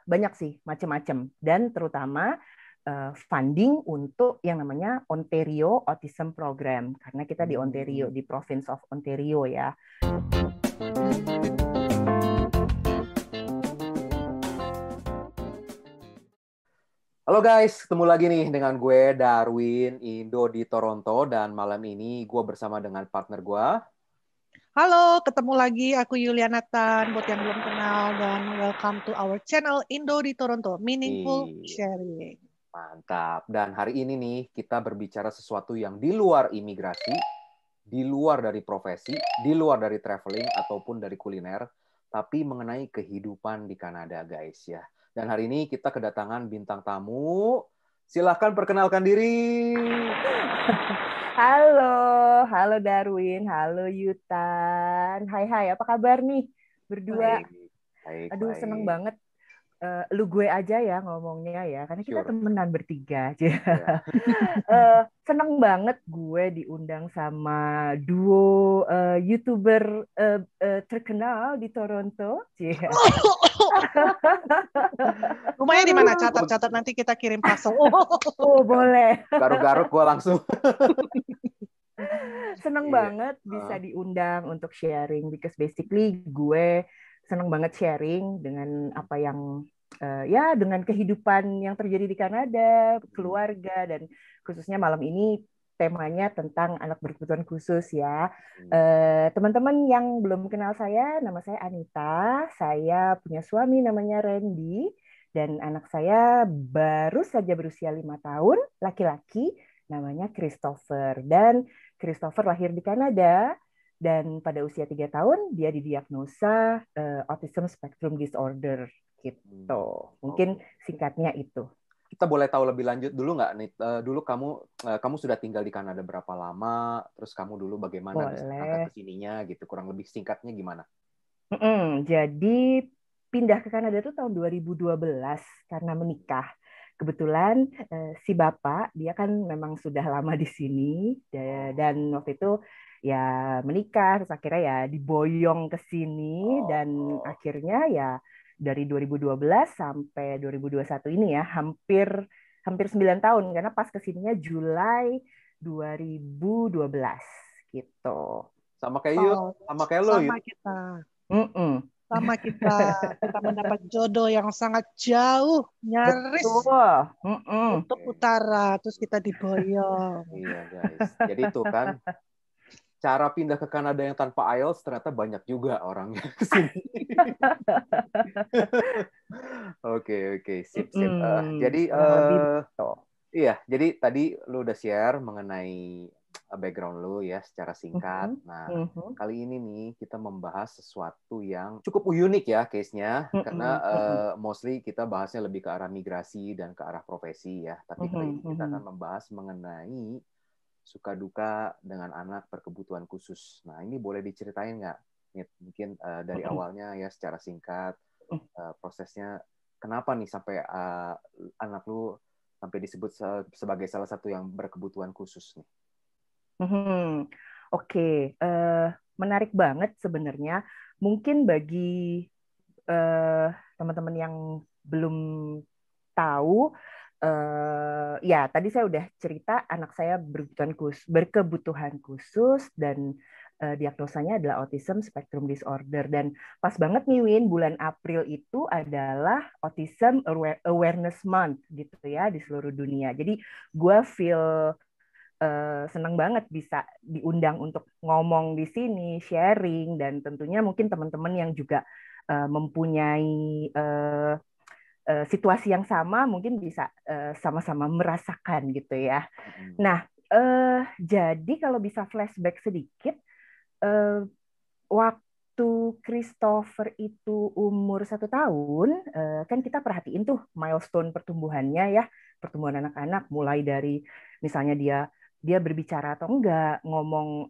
banyak sih, macam-macam. Dan terutama funding untuk yang namanya Ontario Autism Program. Karena kita di Ontario, di Province of Ontario ya. Halo guys, ketemu lagi nih dengan gue Darwin Indo di Toronto dan malam ini gue bersama dengan partner gue. Halo, ketemu lagi aku Yuliana Tan buat yang belum kenal dan welcome to our channel Indo di Toronto, Meaningful Sharing. Mantap. Dan hari ini nih kita berbicara sesuatu yang di luar imigrasi, di luar dari profesi, di luar dari traveling ataupun dari kuliner, tapi mengenai kehidupan di Kanada guys ya. Dan hari ini kita kedatangan bintang tamu. Silahkan perkenalkan diri. Halo Darwin, halo Yutan. Hai, apa kabar nih berdua? Baik, Aduh, baik. seneng banget. Lu gue aja ya ngomongnya ya, karena kita temenan bertiga aja. Yeah. Seneng banget gue diundang sama duo YouTuber terkenal di Toronto. Rumahnya di mana? Catat nanti kita kirim parcel. Oh, boleh. Garuk-garuk gue langsung. Seneng banget bisa diundang untuk sharing, because basically gue seneng banget sharing dengan apa yang ya dengan kehidupan yang terjadi di Kanada, keluarga, dan khususnya malam ini temanya tentang anak berkebutuhan khusus ya. Teman-teman yang belum kenal saya, nama saya Anita, saya punya suami namanya Randy, dan anak saya baru saja berusia 5 tahun, laki-laki, namanya Christopher. Dan Christopher lahir di Kanada, dan pada usia 3 tahun dia didiagnosa autism spectrum disorder gitu. Mungkin singkatnya itu. Kita boleh tahu lebih lanjut dulu nggak nih? Dulu kamu sudah tinggal di Kanada berapa lama? Terus kamu dulu bagaimana bisa berangkat ke sininya gitu? Kurang lebih singkatnya gimana? Jadi pindah ke Kanada itu tahun 2012 karena menikah. Kebetulan si bapak dia kan memang sudah lama di sini, dan waktu itu ya menikah, terus akhirnya ya diboyong ke sini, dan akhirnya ya dari 2012 sampai 2021 ini ya hampir 9 tahun, karena pas kesininya Julai 2012 gitu. Sama kayak you, sama kayak lo. Sama kita. Sama kita mendapat jodoh yang sangat jauh, nyaris kutub utara, terus kita diboyong. Iya guys, jadi itu kan cara pindah ke Kanada yang tanpa IELTS ternyata banyak juga orangnya ke sini. Oke, sip. Jadi iya, jadi tadi lu udah share mengenai background lu ya secara singkat. Nah, kali ini nih kita membahas sesuatu yang cukup unik ya case-nya, karena mostly kita bahasnya lebih ke arah migrasi dan ke arah profesi ya. Tapi kali ini kita akan membahas mengenai suka duka dengan anak berkebutuhan khusus. Nah, ini boleh diceritain nggak? Mungkin dari awalnya ya secara singkat, prosesnya kenapa nih sampai anak lu sampai disebut sebagai salah satu yang berkebutuhan khusus nih? Oke, menarik banget sebenarnya. Mungkin bagi teman-teman yang belum tahu, ya tadi saya udah cerita anak saya berkebutuhan khusus, dan diagnosanya adalah autism spectrum disorder. Dan pas banget nih Win, bulan April itu adalah Autism Awareness Month gitu ya di seluruh dunia. Jadi gue feel senang banget bisa diundang untuk ngomong di sini, sharing, dan tentunya mungkin teman-teman yang juga mempunyai situasi yang sama mungkin bisa sama-sama merasakan gitu ya. Nah, jadi kalau bisa flashback sedikit, waktu Christopher itu umur 1 tahun, kan kita perhatiin tuh milestone pertumbuhannya ya, pertumbuhan anak-anak, mulai dari misalnya dia berbicara atau enggak, ngomong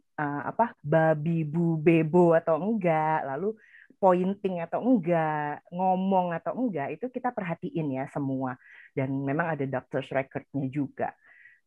babi bu bebo atau enggak, lalu pointing atau enggak, ngomong atau enggak, itu kita perhatiin ya semua. Dan memang ada doctor's record-nya juga.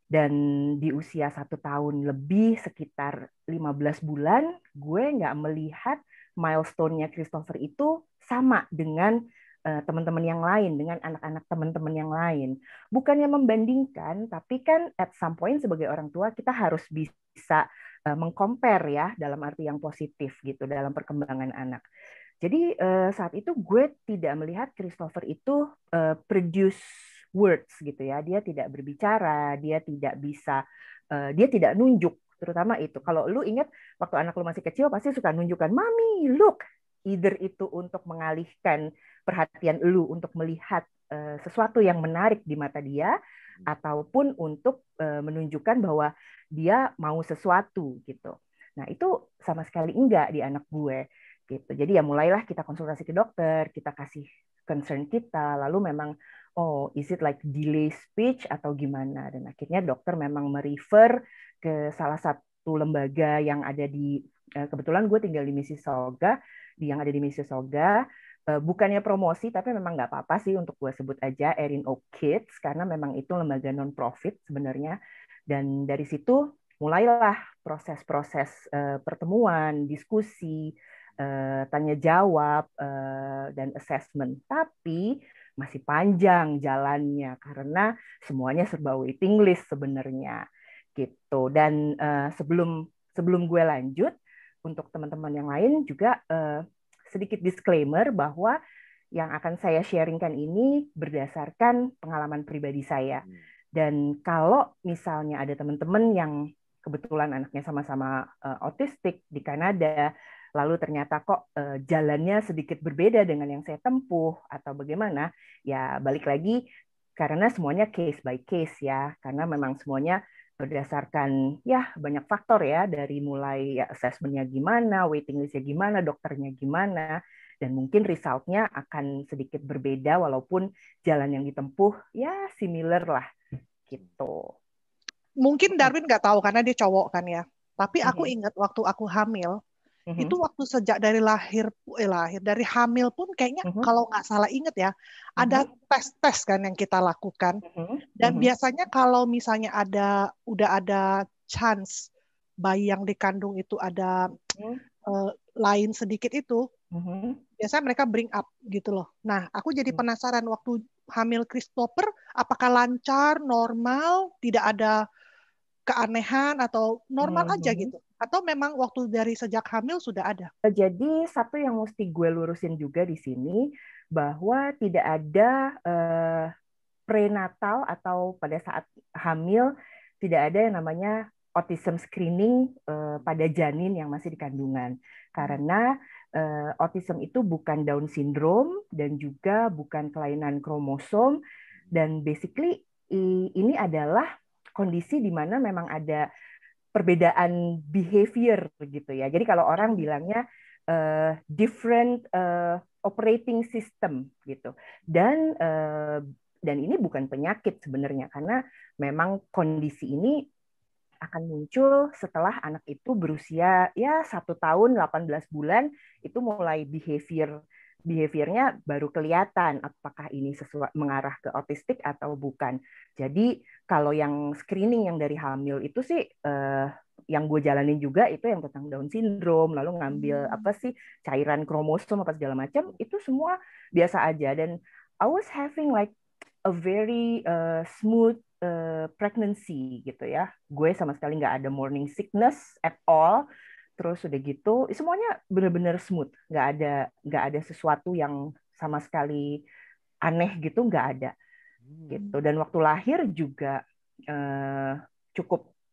Dan di usia 1 tahun lebih, sekitar 15 bulan, gue nggak melihat milestone-nya Christopher itu sama dengan teman-teman yang lain, dengan anak-anak teman-teman yang lain. Bukannya membandingkan, tapi kan at some point sebagai orang tua kita harus bisa meng-compare ya, dalam arti yang positif gitu dalam perkembangan anak. Jadi saat itu gue tidak melihat Christopher itu produce words gitu ya. Dia tidak berbicara, dia tidak bisa, dia tidak nunjuk, terutama itu. Kalau lu ingat waktu anak lu masih kecil pasti suka nunjukkan, "Mami, look." Either itu untuk mengalihkan perhatian lu untuk melihat sesuatu yang menarik di mata dia, ataupun untuk menunjukkan bahwa dia mau sesuatu gitu. Nah, itu sama sekali enggak di anak gue gitu. Jadi ya mulailah kita konsultasi ke dokter, kita kasih concern kita, lalu memang oh, is it like delay speech atau gimana? Dan akhirnya dokter memang merefer ke salah satu lembaga yang ada di kebetulan gue tinggal di Mississauga, yang ada di Mississauga, bukannya promosi, tapi memang nggak apa-apa sih untuk gue sebut aja Erin Oak Kids, karena memang itu lembaga non-profit sebenarnya. Dan dari situ mulailah proses-proses pertemuan, diskusi, tanya jawab, dan assessment. Tapi masih panjang jalannya, karena semuanya serba waiting list sebenarnya. Gitu. Dan sebelum gue lanjut, untuk teman-teman yang lain juga sedikit disclaimer bahwa yang akan saya sharingkan ini berdasarkan pengalaman pribadi saya. Dan kalau misalnya ada teman-teman yang kebetulan anaknya sama-sama autistik di Kanada, lalu ternyata kok jalannya sedikit berbeda dengan yang saya tempuh atau bagaimana, ya balik lagi karena semuanya case by case ya, karena memang semuanya berdasarkan ya banyak faktor ya, dari mulai ya, assessment-nya gimana, waiting list-nya gimana, dokternya gimana, dan mungkin result-nya akan sedikit berbeda walaupun jalan yang ditempuh ya similar lah gitu. Mungkin Darwin nggak tahu karena dia cowok kan ya. Tapi aku ingat waktu aku hamil, itu waktu sejak dari lahir dari hamil pun kayaknya kalau nggak salah ingat ya, ada tes-tes kan yang kita lakukan. Dan biasanya kalau misalnya udah ada chance bayi yang dikandung itu ada lain sedikit itu, biasanya mereka bring up gitu loh. Nah, aku jadi penasaran waktu hamil Christopher, apakah lancar, normal, tidak ada keanehan atau normal aja gitu? Atau memang waktu dari sejak hamil sudah ada? Jadi satu yang mesti gue lurusin juga di sini, bahwa tidak ada prenatal atau pada saat hamil tidak ada yang namanya autism screening pada janin yang masih di kandungan. Karena autism itu bukan Down syndrome dan juga bukan kelainan kromosom, dan basically ini adalah kondisi di mana memang ada perbedaan behavior gitu ya. Jadi kalau orang bilangnya different operating system gitu. Dan ini bukan penyakit sebenarnya, karena memang kondisi ini akan muncul setelah anak itu berusia ya 1 tahun 18 bulan, itu mulai behaviornya baru kelihatan apakah ini sesuai mengarah ke autistik atau bukan. Jadi kalau yang screening yang dari hamil itu sih yang gue jalanin juga itu yang tentang Down syndrome, lalu ngambil apa sih cairan kromosom apa segala macam, itu semua biasa aja. Dan I was having like a very smooth pregnancy gitu ya. Gue sama sekali nggak ada morning sickness at all. Terus udah gitu, semuanya benar-benar smooth, nggak ada sesuatu yang sama sekali aneh gitu, nggak ada gitu. Dan waktu lahir juga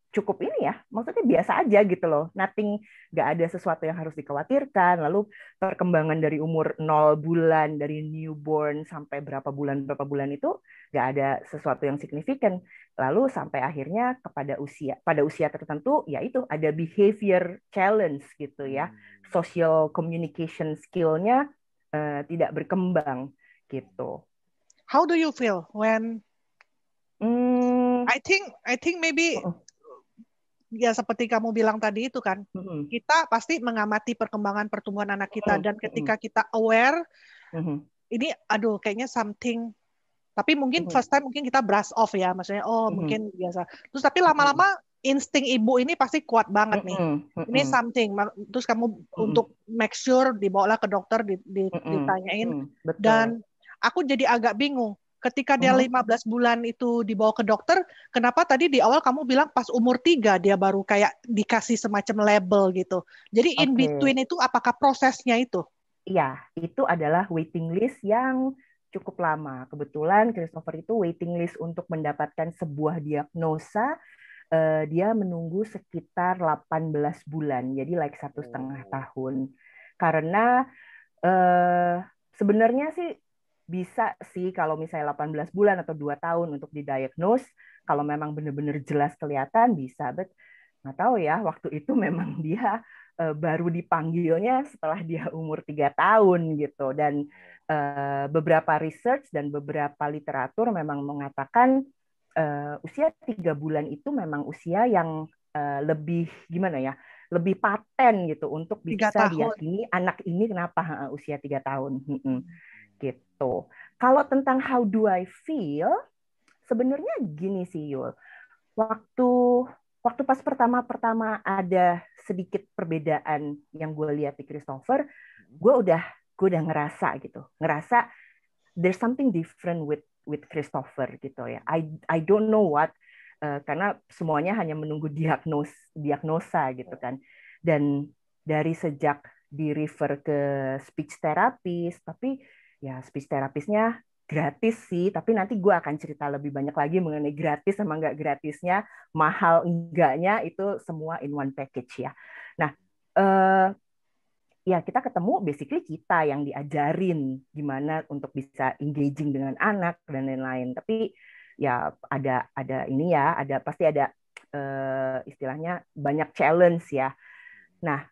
cukup ini ya, maksudnya biasa aja gitu loh, nothing, nggak ada sesuatu yang harus dikhawatirkan. Lalu perkembangan dari umur 0 bulan, dari newborn sampai berapa bulan itu nggak ada sesuatu yang signifikan. Lalu sampai akhirnya pada usia tertentu, yaitu ada behavior challenge gitu ya, social communication skill-nya tidak berkembang gitu. How do you feel when I think maybe ya seperti kamu bilang tadi itu kan, kita pasti mengamati perkembangan pertumbuhan anak kita, dan ketika kita aware, ini aduh kayaknya something, tapi mungkin first time mungkin kita brush off ya, maksudnya mungkin biasa. Terus tapi lama-lama insting ibu ini pasti kuat banget nih. Ini something. Terus kamu untuk make sure dibawalah ke dokter, ditanyain. Dan aku jadi agak bingung. Ketika dia 15 bulan itu dibawa ke dokter, kenapa tadi di awal kamu bilang pas umur 3 dia baru kayak dikasih semacam label gitu. Jadi in between itu apakah prosesnya itu? Iya, itu adalah waiting list yang cukup lama. Kebetulan Christopher itu waiting list untuk mendapatkan sebuah diagnosa, dia menunggu sekitar 18 bulan, jadi like 1,5 tahun. Karena sebenarnya sih bisa sih kalau misalnya 18 bulan atau 2 tahun untuk didiagnose, kalau memang benar-benar jelas kelihatan bisa, but nggak tahu ya, waktu itu memang dia baru dipanggilnya setelah dia umur 3 tahun gitu. Dan beberapa research dan beberapa literatur memang mengatakan usia 3 bulan itu memang usia yang lebih gimana ya, lebih paten gitu untuk bisa diyakini anak ini kenapa usia 3 tahun. Gitu. Kalau tentang how do I feel, sebenarnya gini sih Yul. Waktu pas pertama ada sedikit perbedaan yang gue lihat di Christopher, gue udah ngerasa gitu. Ngerasa there's something different with Christopher gitu ya. I don't know what, karena semuanya hanya menunggu diagnosa gitu kan. Dan dari sejak di refer ke speech therapist, tapi ya speech terapisnya gratis sih, tapi nanti gue akan cerita lebih banyak lagi mengenai gratis sama nggak gratisnya, mahal enggaknya, itu semua in one package ya. Nah, ya kita ketemu basically kita yang diajarin gimana untuk bisa engaging dengan anak dan lain-lain. Tapi ya ada ini ya, pasti ada istilahnya banyak challenge ya. Nah,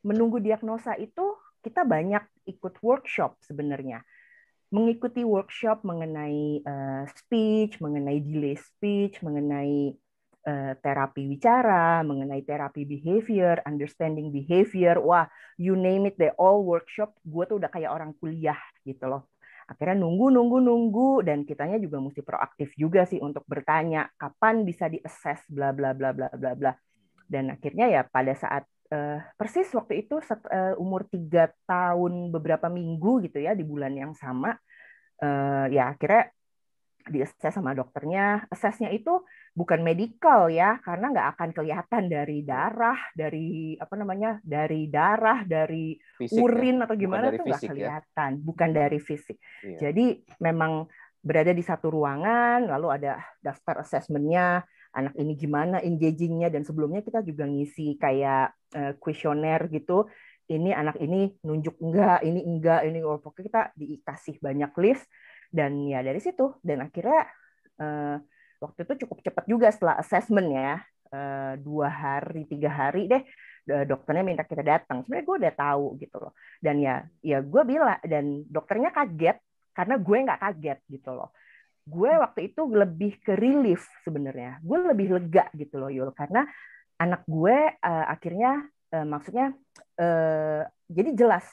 menunggu diagnosa itu kita banyak ikut workshop sebenarnya. Mengikuti workshop mengenai speech, mengenai delay speech, mengenai terapi bicara, mengenai terapi behavior, understanding behavior. Wah, you name it, they all workshop. Gue tuh udah kayak orang kuliah gitu loh. Akhirnya nunggu, dan kitanya juga mesti proaktif juga sih untuk bertanya kapan bisa di-assess, bla bla bla bla bla bla. Dan akhirnya ya pada saat persis waktu itu umur 3 tahun beberapa minggu gitu ya, di bulan yang sama, ya akhirnya di-assess sama dokternya. Assessnya itu bukan medical ya, karena nggak akan kelihatan dari darah, dari fisik, urin ya? Atau gimana tuh nggak kelihatan, ya? Bukan dari fisik. Iya. Jadi memang berada di satu ruangan, lalu ada daftar assessment-nya, anak ini gimana engaging-nya, dan sebelumnya kita juga ngisi kayak kuesioner gitu. Ini anak ini nunjuk enggak, ini pokoknya kita dikasih banyak list. Dan ya dari situ, dan akhirnya waktu itu cukup cepat juga setelah assessment ya, 2 hari 3 hari deh dokternya minta kita datang. Sebenarnya gue udah tahu gitu loh, dan ya gue bilang, dan dokternya kaget karena gue nggak kaget gitu loh. Gue waktu itu lebih ke relief sebenarnya, gue lebih lega gitu loh Yul, karena anak gue akhirnya maksudnya jadi jelas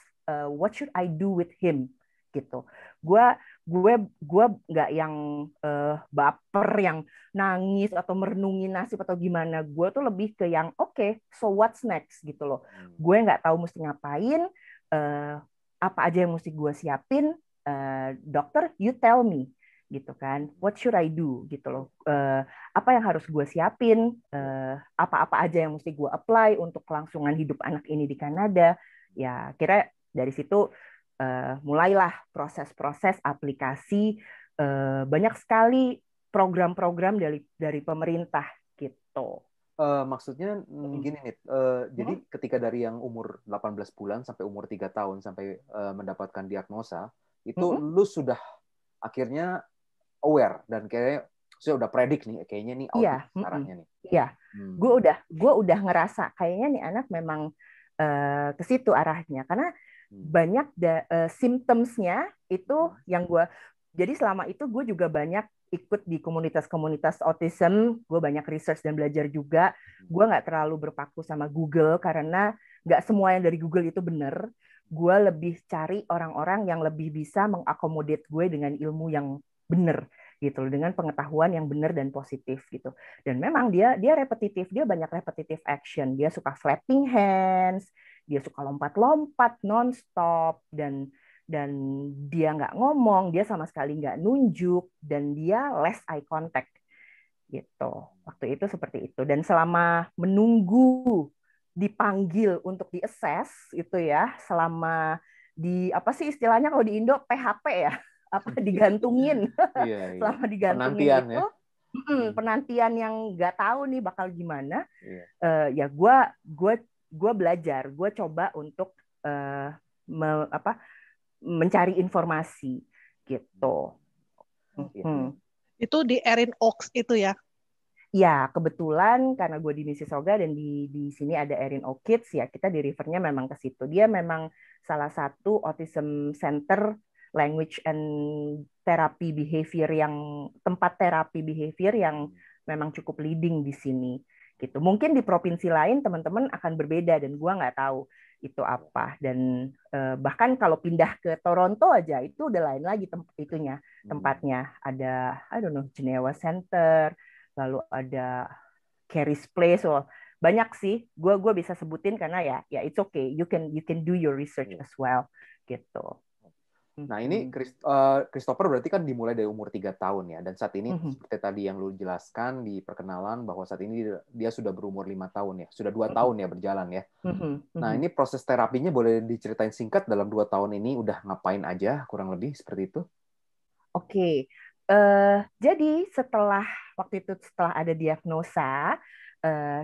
what should I do with him gitu. Gue nggak yang baper, yang nangis atau merenungi nasib atau gimana. Gue tuh lebih ke yang okay, so what's next gitu loh. Gue nggak tahu mesti ngapain, apa aja yang mesti gue siapin. Dokter, you tell me gitu kan, what should I do gitu loh, apa yang harus gue siapin, apa-apa aja yang mesti gue apply untuk kelangsungan hidup anak ini di Kanada. Ya kira dari situ mulailah proses-proses aplikasi, banyak sekali program-program dari pemerintah gitu. Maksudnya gini nih, jadi ketika dari yang umur 18 bulan sampai umur 3 tahun sampai mendapatkan diagnosa, itu lu sudah akhirnya aware dan kayaknya saya udah predik nih, kayaknya nih autis arahnya nih. Iya, gue udah ngerasa kayaknya nih anak memang ke situ arahnya, karena banyak symptoms-nya itu yang gue, jadi selama itu gue juga banyak ikut di komunitas-komunitas autism, gue banyak research dan belajar juga. Gue nggak terlalu berpaku sama Google karena nggak semua yang dari Google itu benar. Gue lebih cari orang-orang yang lebih bisa mengakomodir gue dengan ilmu yang benar gitu, dengan pengetahuan yang benar dan positif gitu. Dan memang dia repetitif, dia banyak repetitive action, dia suka flapping hands, dia suka lompat-lompat non-stop, dan dan dia nggak ngomong, dia sama sekali nggak nunjuk, dan dia less eye contact gitu. Waktu itu seperti itu. Dan selama menunggu dipanggil untuk di-assess itu ya, selama di apa sih istilahnya kalau di Indo PHP ya, apa digantungin, selama digantungin penantian, itu. Penantian yang nggak tahu nih bakal gimana, ya gue belajar, gue coba untuk mencari informasi gitu. Itu di Erin Oaks itu ya? Ya, kebetulan karena gue di Mississauga dan di sini ada Erin Oaks Kids, ya kita di refernya memang ke situ. Dia memang salah satu autism center, language and therapy behavior, yang tempat terapi behavior yang memang cukup leading di sini. Gitu. Mungkin di provinsi lain teman-teman akan berbeda dan gue nggak tahu itu apa. Dan bahkan kalau pindah ke Toronto aja itu udah lain lagi tempatnya. Ada I don't know, Genewa Center, lalu ada Carey's Place, banyak sih. Gue bisa sebutin karena ya it's okay. You can do your research as well gitu. Nah ini Christopher berarti kan dimulai dari umur 3 tahun ya, dan saat ini seperti tadi yang lu jelaskan di perkenalan bahwa saat ini dia sudah berumur 5 tahun ya, sudah 2 tahun ya berjalan ya. Nah ini proses terapinya boleh diceritain singkat dalam 2 tahun ini udah ngapain aja kurang lebih seperti itu? Oke. Jadi setelah ada diagnosa,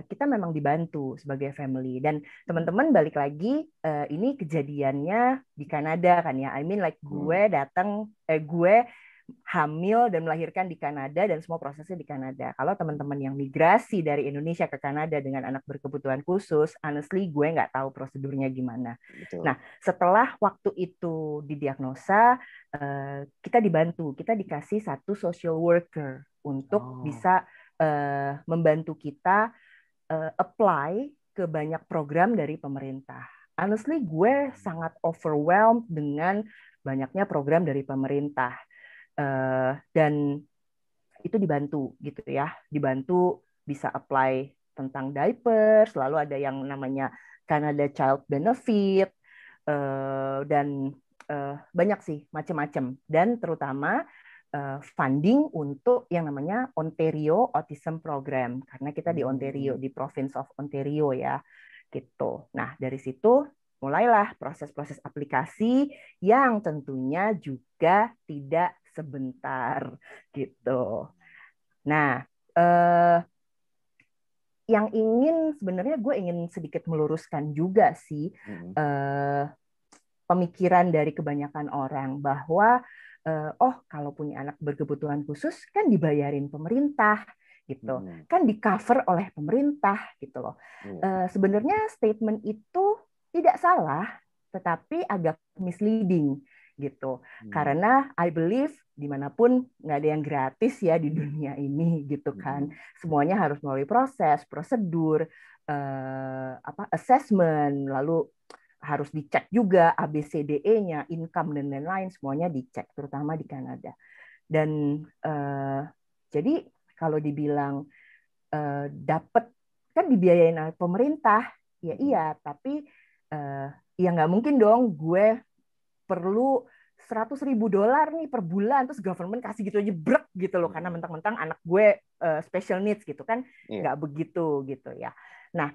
kita memang dibantu sebagai family. Dan teman-teman balik lagi, ini kejadiannya di Kanada kan ya. I mean like gue hamil dan melahirkan di Kanada dan semua prosesnya di Kanada. Kalau teman-teman yang migrasi dari Indonesia ke Kanada dengan anak berkebutuhan khusus, honestly gue nggak tahu prosedurnya gimana. Betul. Nah, setelah waktu itu didiagnosa, kita dibantu, kita dikasih satu social worker untuk bisa membantu kita apply ke banyak program dari pemerintah. Honestly, gue sangat overwhelmed dengan banyaknya program dari pemerintah. Dan itu dibantu gitu ya, dibantu bisa apply tentang diapers, lalu ada yang namanya Canada Child Benefit, dan banyak sih macam-macam, dan terutama funding untuk yang namanya Ontario Autism Program, karena kita di Ontario, di Province of Ontario ya gitu. Nah dari situ mulailah proses-proses aplikasi yang tentunya juga tidak sebentar gitu. Nah, yang sebenarnya gue ingin sedikit meluruskan juga sih pemikiran dari kebanyakan orang bahwa kalau punya anak berkebutuhan khusus kan dibayarin pemerintah gitu, kan di cover oleh pemerintah gitu loh. Sebenarnya statement itu tidak salah, tetapi agak misleading gitu. Karena I believe dimanapun nggak ada yang gratis ya di dunia ini gitu kan. Semuanya harus melalui proses, prosedur, assessment, lalu harus dicek juga ABCDE-nya, income dan lain-lain, semuanya dicek, terutama di Kanada. Dan jadi kalau dibilang dapat kan dibiayain oleh pemerintah, ya iya, tapi ya nggak mungkin dong gue perlu $100,000 nih per bulan terus government kasih gitu aja brek gitu loh, karena mentang-mentang anak gue special needs gitu kan, nggak begitu gitu ya. Nah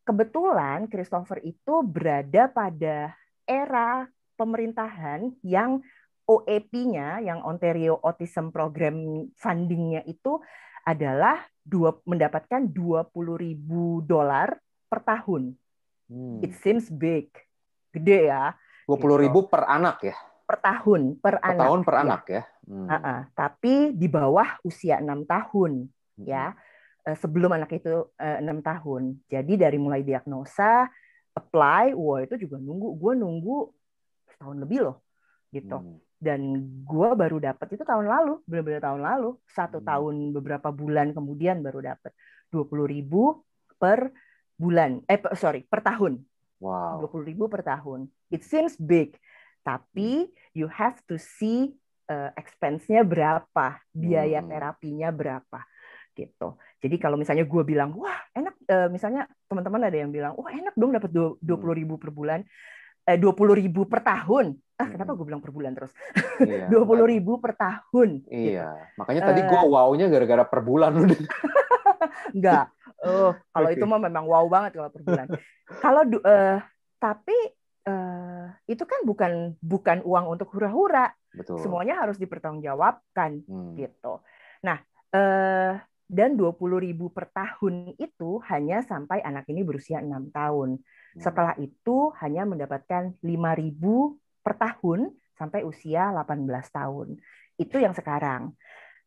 kebetulan Christopher itu berada pada era pemerintahan yang OAP-nya, yang Ontario Autism Program funding-nya itu adalah mendapatkan $20,000 per tahun. It seems big, gede ya. 20.000 per anak ya? Per tahun, per anak. Tahun per anak ya. Tapi di bawah usia 6 tahun ya. Sebelum anak itu 6 tahun. Jadi dari mulai diagnosa, apply, itu juga gue nunggu setahun lebih loh, gitu. Dan gue baru dapat itu tahun lalu, benar-benar tahun lalu, 1 tahun beberapa bulan kemudian baru dapat 20.000 per bulan, per tahun. Wow. 20.000 per tahun. It seems big, tapi you have to see expense-nya berapa, biaya terapinya berapa. Gitu. Jadi kalau misalnya gue bilang, wah enak, misalnya teman-teman ada yang bilang, wah enak dong dapat 20.000 per bulan. 20.000 per tahun. Kenapa gue bilang per bulan terus? Iya, 20.000 per tahun. Iya, gitu. Makanya tadi gue wow-nya gara-gara per bulan. Enggak. Kalau itu mah memang wow banget kalau per bulan. Kalau tapi itu kan bukan uang untuk hura-hura. Betul. Semuanya harus dipertanggungjawabkan gitu. Nah, dan 20.000 per tahun itu hanya sampai anak ini berusia 6 tahun. Setelah itu hanya mendapatkan 5.000 per tahun sampai usia 18 tahun. Itu yang sekarang.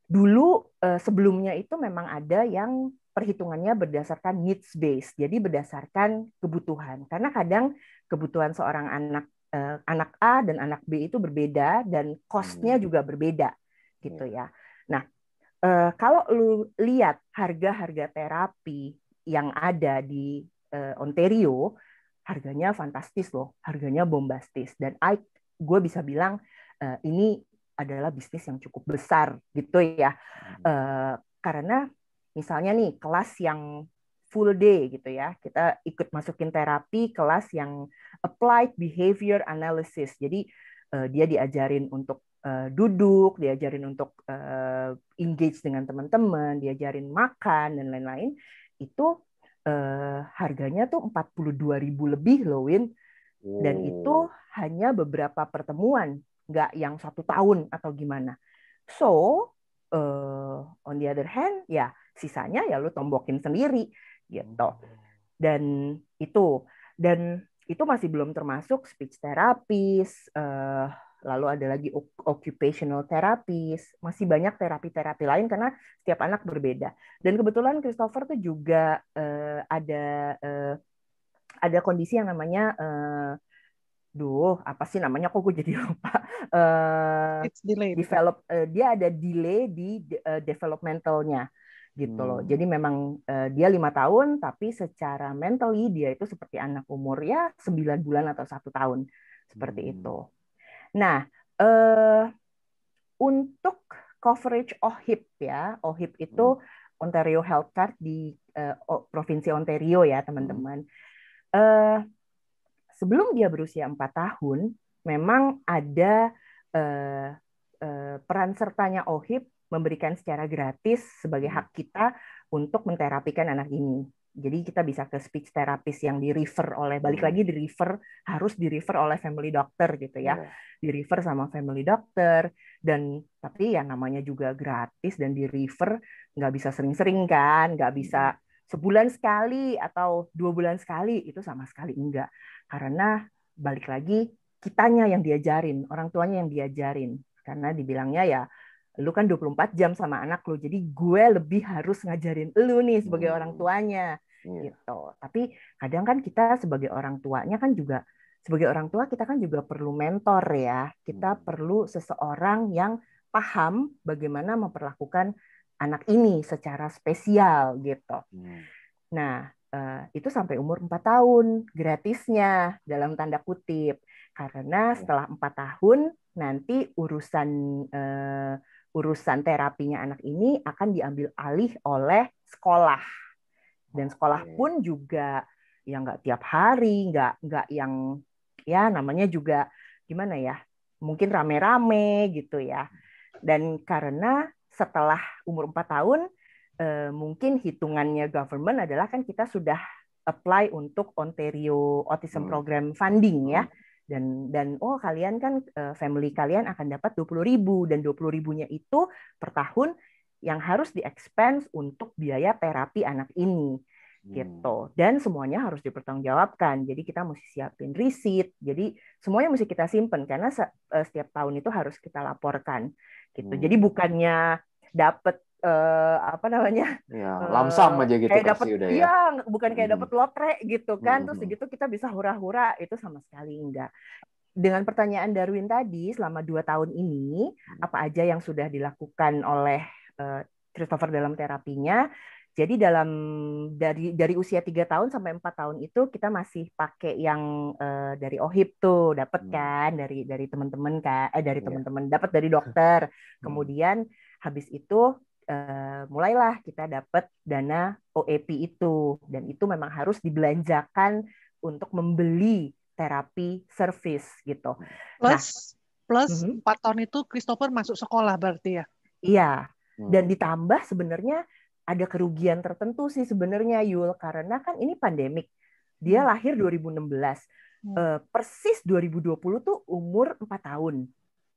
Dulu sebelumnya itu memang ada yang perhitungannya berdasarkan needs based, jadi berdasarkan kebutuhan. Karena kadang kebutuhan seorang anak A dan anak B itu berbeda dan cost-nya juga berbeda, gitu ya. Nah, kalau lu lihat harga-harga terapi yang ada di Ontario, harganya fantastis loh, harganya bombastis. Dan gue bisa bilang ini adalah bisnis yang cukup besar gitu ya. Karena misalnya nih kelas yang full day gitu ya, kita ikut masukin terapi kelas yang applied behavior analysis. Jadi dia diajarin untuk duduk, diajarin untuk engage dengan teman-teman, diajarin makan dan lain-lain. Itu harganya tuh 42.000 lebih loh, Win. Dan itu hanya beberapa pertemuan, nggak yang 1 tahun atau gimana. So, on the other hand, ya sisanya ya lu tombokin sendiri gitu. Dan itu masih belum termasuk speech therapist, lalu ada lagi occupational therapist, masih banyak terapi-terapi lain karena setiap anak berbeda. Dan kebetulan Christopher tuh juga ada kondisi yang namanya apa sih namanya, kok gue jadi lupa. It's delayed. Dia ada delay di developmentalnya gitu loh. Jadi memang dia 5 tahun, tapi secara mentally dia itu seperti anak umur ya 9 bulan atau 1 tahun seperti itu. Nah, untuk coverage OHIP ya, OHIP itu Ontario Health Card di Provinsi Ontario ya teman-teman. Sebelum dia berusia 4 tahun, memang ada peran sertanya OHIP memberikan secara gratis sebagai hak kita untuk menterapikan anak ini. Jadi kita bisa ke speech therapist yang di-refer oleh, balik lagi harus di-refer oleh family doctor gitu ya. Di-refer sama family doctor, tapi yang namanya juga gratis dan di-refer, nggak bisa sering-sering kan, nggak bisa sebulan sekali atau 2 bulan sekali, itu sama sekali enggak. Karena balik lagi kitanya yang diajarin, orang tuanya yang diajarin. Karena dibilangnya ya, lu kan 24 jam sama anak lu, jadi gue lebih harus ngajarin lu nih sebagai orang tuanya. Gitu. Tapi kadang kan kita sebagai orang tuanya kan juga, sebagai orang tua kita kan juga perlu mentor ya. Kita perlu seseorang yang paham bagaimana memperlakukan anak ini secara spesial gitu. Nah, itu sampai umur 4 tahun gratisnya dalam tanda kutip. Karena setelah 4 tahun nanti urusan terapinya anak ini akan diambil alih oleh sekolah. Dan sekolah pun juga ya nggak tiap hari, nggak yang ya namanya juga gimana ya, mungkin rame-rame gitu ya. Dan karena setelah umur 4 tahun mungkin hitungannya government adalah kan kita sudah apply untuk Ontario Autism Program funding ya. Dan kalian kan family kalian akan dapat 20.000 dan 20.000-nya itu per tahun yang harus di-expense untuk biaya terapi anak ini gitu. Dan semuanya harus dipertanggungjawabkan. Jadi kita mesti siapin receipt. Jadi semuanya mesti kita simpen karena setiap tahun itu harus kita laporkan gitu. Jadi bukannya dapat apa namanya lamsam aja gitu kayak dapat bukan kayak dapat lotre gitu kan, terus segitu kita bisa hura-hura, itu sama sekali enggak. Dengan pertanyaan Darwin tadi, selama 2 tahun ini apa aja yang sudah dilakukan oleh Christopher dalam terapinya? Jadi dari usia 3 tahun sampai 4 tahun itu kita masih pakai yang dari OHIP tuh, dapat kan dari teman-teman kan, dari teman-teman, dapat dari dokter. Kemudian habis itu mulailah kita dapat dana OAP itu, dan itu memang harus dibelanjakan untuk membeli terapi service gitu. Plus 4 tahun itu Christopher masuk sekolah berarti ya? Iya, dan ditambah sebenarnya ada kerugian tertentu sih sebenarnya Yul, karena kan ini pandemik. Dia lahir 2016. Persis 2020 tuh umur 4 tahun.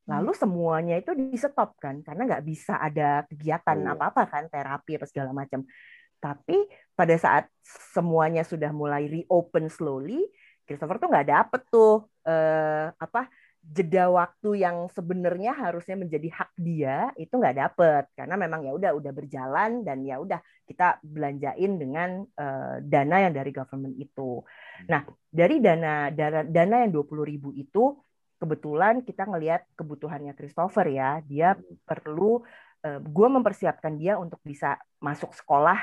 Lalu semuanya itu di-stop kan, karena nggak bisa ada kegiatan apa-apa kan, terapi atau segala macam. Tapi pada saat semuanya sudah mulai reopen slowly, Christopher tuh nggak dapet tuh jeda waktu yang sebenarnya harusnya menjadi hak dia, itu nggak dapet karena memang ya udah berjalan dan ya udah kita belanjain dengan dana yang dari government itu. Nah, dari dana yang 20.000 itu kebetulan kita ngelihat kebutuhannya Christopher ya, dia perlu gue mempersiapkan dia untuk bisa masuk sekolah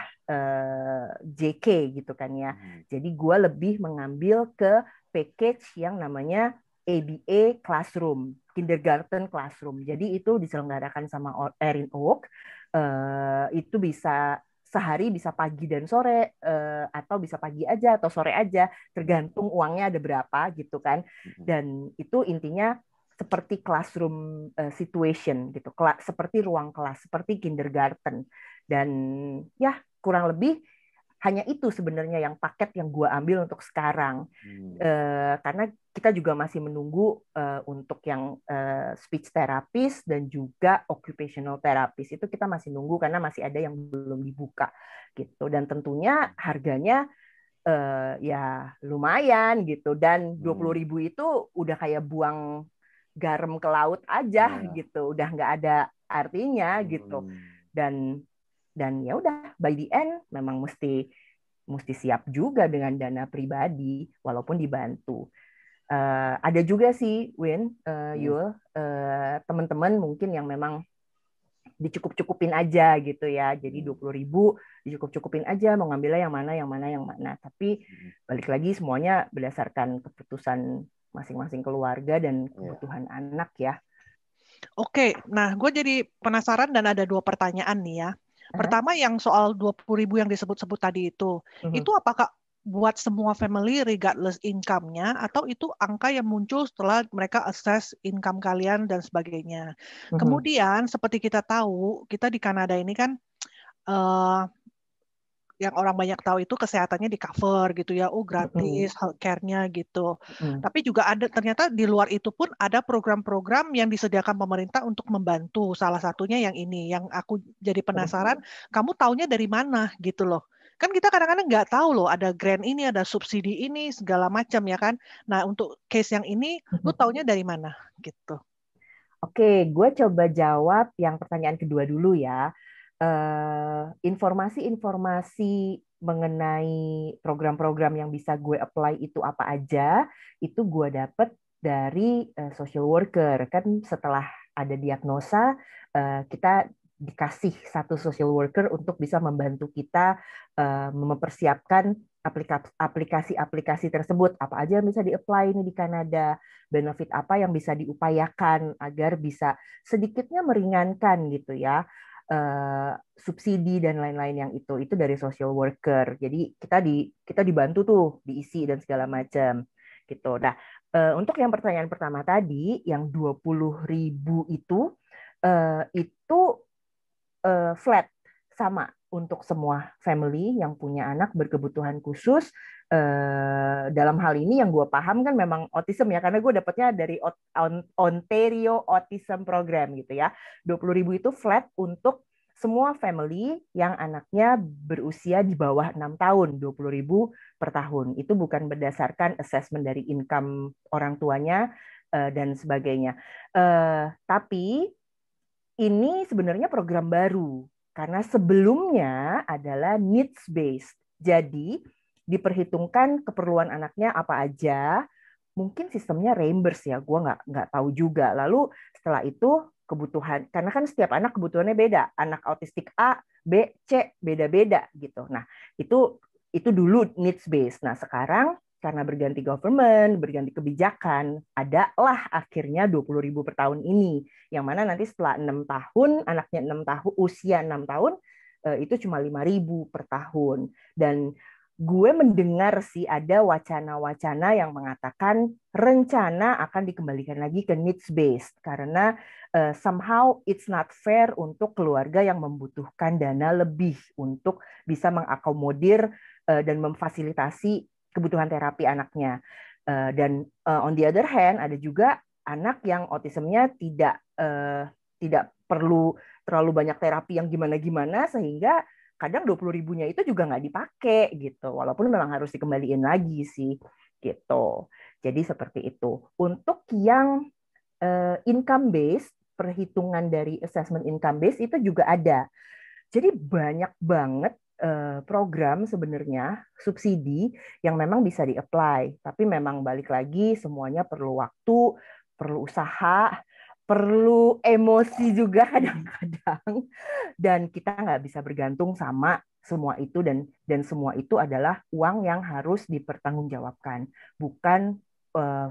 JK gitu kan ya. Jadi gue lebih mengambil ke package yang namanya ABA Classroom, Kindergarten Classroom. Jadi itu diselenggarakan sama Erin Oak. Itu bisa sehari, bisa pagi dan sore, atau bisa pagi aja atau sore aja, tergantung uangnya ada berapa gitu kan. Dan itu intinya seperti classroom situation gitu, seperti ruang kelas, seperti kindergarten. Dan ya kurang lebih hanya itu sebenarnya yang paket yang gue ambil untuk sekarang. Karena kita juga masih menunggu untuk yang speech therapist dan juga occupational therapist. Itu kita masih nunggu karena masih ada yang belum dibuka gitu. Dan tentunya harganya ya lumayan gitu. Dan 20.000 itu udah kayak buang garam ke laut aja gitu. Udah nggak ada artinya gitu. Dan ya udah by the end memang mesti siap juga dengan dana pribadi walaupun dibantu. Ada juga sih Win, Yul, teman-teman mungkin yang memang dicukup-cukupin aja gitu ya. Jadi 20.000 dicukup-cukupin aja, mau ngambilnya yang mana. Tapi balik lagi semuanya berdasarkan keputusan masing-masing keluarga dan kebutuhan anak ya. Oke, nah gue jadi penasaran dan ada 2 pertanyaan nih ya. Pertama yang soal 20.000 yang disebut-sebut tadi itu apakah buat semua family regardless income-nya atau itu angka yang muncul setelah mereka assess income kalian dan sebagainya. Kemudian seperti kita tahu, kita di Kanada ini kan yang orang banyak tahu itu kesehatannya di cover gitu ya, gratis healthcare-nya gitu. Tapi juga ada ternyata di luar itu pun ada program-program yang disediakan pemerintah untuk membantu. Salah satunya yang ini, yang aku jadi penasaran, kamu taunya dari mana gitu loh. Kan kita kadang-kadang nggak tahu loh, ada grant ini, ada subsidi ini, segala macam ya kan. Nah untuk case yang ini, lu taunya dari mana gitu? Oke, gue coba jawab yang pertanyaan kedua dulu ya. Informasi-informasi mengenai program-program yang bisa gue apply itu apa aja, itu gue dapet dari social worker. Kan setelah ada diagnosa, kita dikasih satu social worker untuk bisa membantu kita mempersiapkan aplikasi-aplikasi tersebut. Apa aja yang bisa di-apply ini di Kanada, benefit apa yang bisa diupayakan agar bisa sedikitnya meringankan gitu ya. Subsidi dan lain-lain yang itu dari social worker. Jadi kita dibantu tuh diisi dan segala macam gitu. Nah, untuk yang pertanyaan pertama tadi yang 20.000 itu flat sama untuk semua family yang punya anak berkebutuhan khusus. Dalam hal ini yang gue paham kan memang autism ya, karena gue dapetnya dari Ontario Autism Program gitu ya. 20.000 itu flat untuk semua family yang anaknya berusia di bawah 6 tahun, 20.000 per tahun. Itu bukan berdasarkan assessment dari income orang tuanya dan sebagainya. Tapi ini sebenarnya program baru karena sebelumnya adalah needs based. Jadi diperhitungkan keperluan anaknya apa aja. Mungkin sistemnya reimburse ya, gue nggak tahu juga. Lalu setelah itu kebutuhan, karena kan setiap anak kebutuhannya beda. Anak autistik A, B, C beda-beda gitu. Nah itu dulu needs based. Nah sekarang karena berganti government, berganti kebijakan, adalah akhirnya 20.000 per tahun ini. Yang mana nanti setelah 6 tahun, anaknya 6 tahun, usia 6 tahun, itu cuma 5.000 per tahun. Dan gue mendengar sih ada wacana-wacana yang mengatakan rencana akan dikembalikan lagi ke needs based karena somehow it's not fair untuk keluarga yang membutuhkan dana lebih untuk bisa mengakomodir dan memfasilitasi kebutuhan terapi anaknya. Dan on the other hand ada juga anak yang autismnya tidak perlu terlalu banyak terapi yang gimana-gimana sehingga kadang 20.000-nya itu juga nggak dipakai gitu, walaupun memang harus dikembaliin lagi sih gitu. Jadi seperti itu. Untuk yang income based, perhitungan dari assessment income based itu juga ada. Jadi banyak banget program sebenarnya subsidi yang memang bisa di-apply, tapi memang balik lagi semuanya perlu waktu, perlu usaha, perlu emosi juga kadang-kadang, dan kita nggak bisa bergantung sama semua itu, dan semua itu adalah uang yang harus dipertanggungjawabkan, bukan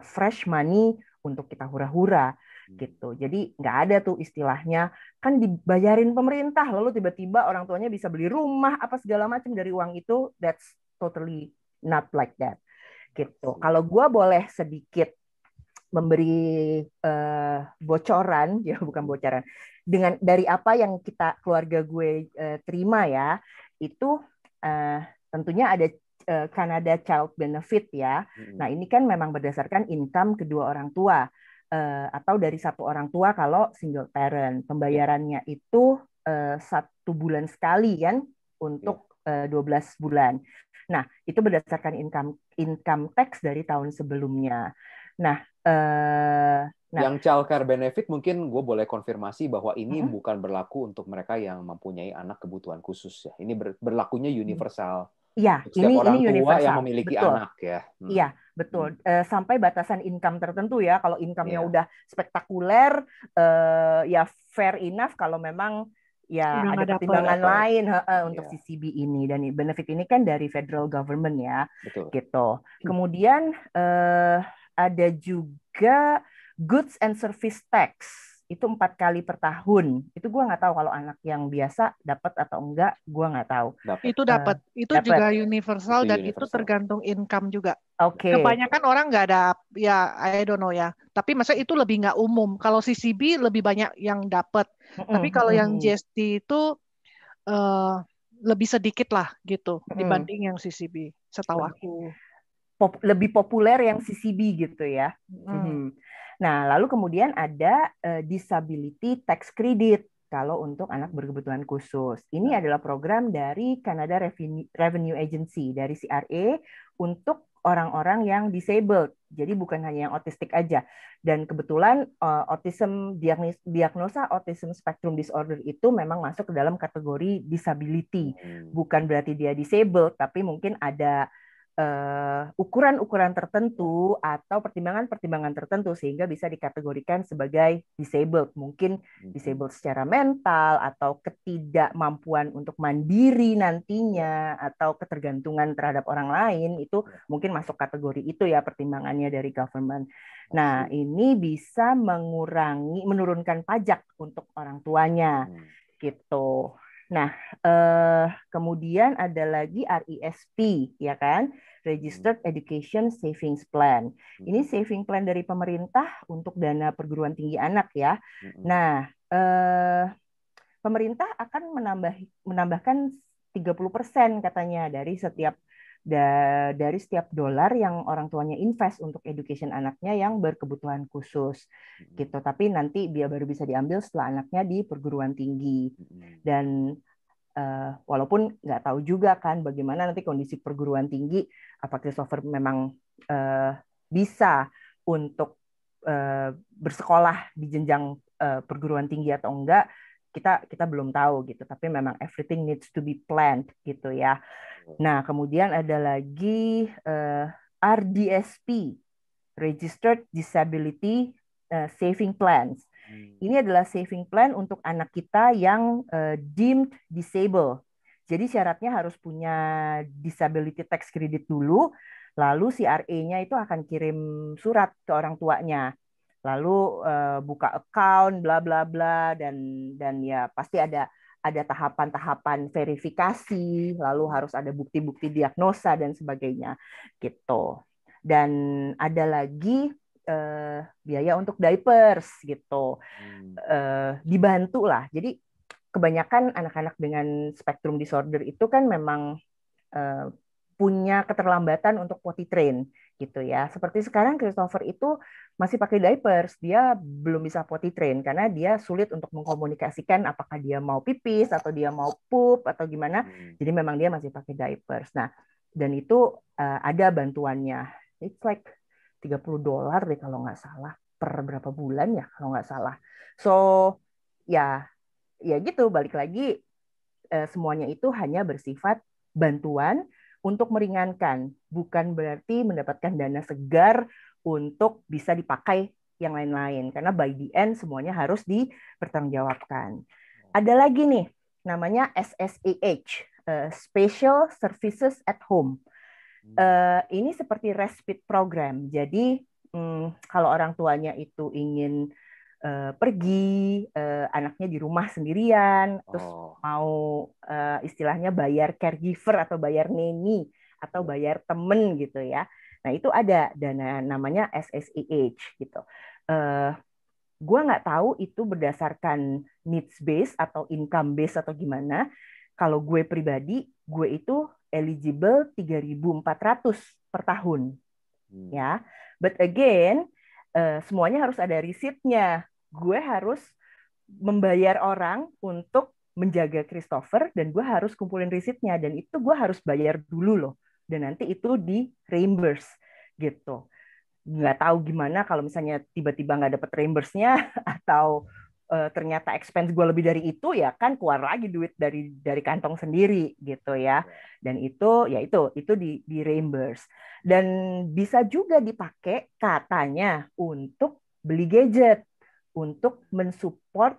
fresh money untuk kita hura-hura gitu. Jadi nggak ada tuh istilahnya kan dibayarin pemerintah lalu tiba-tiba orang tuanya bisa beli rumah apa segala macam dari uang itu. That's totally not like that gitu. Kalau gue boleh sedikit memberi bocoran, ya bukan bocoran, dengan dari apa yang kita keluarga gue terima ya, itu tentunya ada Canada Child Benefit ya. Nah ini kan memang berdasarkan income kedua orang tua atau dari satu orang tua kalau single parent. Pembayarannya itu 1 bulan sekali kan untuk 12 bulan. Nah itu berdasarkan income tax dari tahun sebelumnya. Nah, yang child care benefit mungkin gue boleh konfirmasi bahwa ini bukan berlaku untuk mereka yang mempunyai anak kebutuhan khusus ya. Ini berlakunya universal. Iya, setiap orang tua universal. yang memiliki betul. anak ya. Iya, betul. Sampai batasan income tertentu ya. Kalau income-nya udah spektakuler, ya fair enough kalau memang ya Udah ada nggak pertimbangan lain untuk Iya. CCB ini, dan benefit ini kan dari federal government ya. Betul. Gitu. Kemudian ada juga goods and service tax. Itu 4 kali per tahun. Itu gue nggak tahu kalau anak yang biasa dapat atau enggak, gue nggak tahu. Itu dapat. Itu Dapet. juga universal Itu dan universal. itu tergantung income juga. Oke. Kebanyakan orang nggak ada, ya I don't know ya. Tapi maksudnya itu lebih nggak umum. Kalau CCB lebih banyak yang dapat. Tapi kalau yang GST itu lebih sedikit lah gitu dibanding yang CCB. Setahu aku. Lebih populer yang CCB gitu ya. Nah, lalu kemudian ada disability tax credit kalau untuk anak berkebutuhan khusus. Ini adalah program dari Canada Revenue Agency, dari CRA untuk orang-orang yang disabled. Jadi bukan hanya yang autistik aja. Dan kebetulan diagnosa autism spectrum disorder itu memang masuk ke dalam kategori disability. Bukan berarti dia disabled, tapi mungkin ada ukuran-ukuran tertentu atau pertimbangan-pertimbangan tertentu sehingga bisa dikategorikan sebagai disabled. Mungkin disabled secara mental atau ketidakmampuan untuk mandiri nantinya atau ketergantungan terhadap orang lain, itu mungkin masuk kategori itu ya pertimbangannya dari government. Nah, ini bisa menurunkan pajak untuk orang tuanya gitu. Nah, kemudian ada lagi RESP, ya kan? Registered Education Savings Plan. Ini saving plan dari pemerintah untuk dana perguruan tinggi anak ya. Nah, pemerintah akan menambahkan 30% katanya dari setiap dolar yang orang tuanya invest untuk education anaknya yang berkebutuhan khusus gitu. Tapi nanti dia baru bisa diambil setelah anaknya di perguruan tinggi. Dan walaupun nggak tahu juga kan bagaimana nanti kondisi perguruan tinggi, apa Christopher memang bisa untuk bersekolah di jenjang perguruan tinggi atau enggak, kita belum tahu gitu. Tapi memang everything needs to be planned gitu ya. Nah, kemudian ada lagi RDSP, Registered Disability Saving Plans. Ini adalah saving plan untuk anak kita yang deemed disabled. Jadi syaratnya harus punya disability tax credit dulu, lalu CRA-nya itu akan kirim surat ke orang tuanya. Lalu buka account bla bla bla, dan ya pasti ada ada tahapan-tahapan verifikasi, lalu harus ada bukti-bukti diagnosa dan sebagainya gitu. Dan ada lagi biaya untuk diapers gitu. Dibantu lah. Jadi kebanyakan anak-anak dengan spektrum disorder itu kan memang punya keterlambatan untuk potty train gitu ya. Seperti sekarang Christopher itu masih pakai diapers, dia belum bisa potty train karena dia sulit untuk mengkomunikasikan apakah dia mau pipis atau dia mau pup atau gimana. Jadi memang dia masih pakai diapers. Nah, dan itu ada bantuannya. It's like $30 deh kalau nggak salah per berapa bulan ya kalau nggak salah. So ya gitu, balik lagi semuanya itu hanya bersifat bantuan untuk meringankan, bukan berarti mendapatkan dana segar untuk bisa dipakai yang lain-lain, karena by the end semuanya harus dipertanggungjawabkan. Ada lagi nih, namanya SSAH, Special Services at Home. Ini seperti respite program, jadi kalau orang tuanya itu ingin pergi, anaknya di rumah sendirian, terus mau istilahnya bayar caregiver atau bayar nanny atau bayar temen gitu ya. Nah itu ada dana namanya SSAH gitu. Gue nggak tahu itu berdasarkan needs base atau income base atau gimana. Kalau gue pribadi, gue itu eligible 3.400 per tahun, ya. But again, semuanya harus ada risitnya. Gue harus membayar orang untuk menjaga Christopher dan gue harus kumpulin risitnya dan itu gue harus bayar dulu loh dan nanti itu di reimburse gitu. Nggak tahu gimana kalau misalnya tiba-tiba nggak dapet reimburse-nya atau ternyata expense gue lebih dari itu, ya kan keluar lagi duit dari kantong sendiri gitu ya. Dan itu ya itu di reimburse. Dan bisa juga dipakai katanya untuk beli gadget untuk mensupport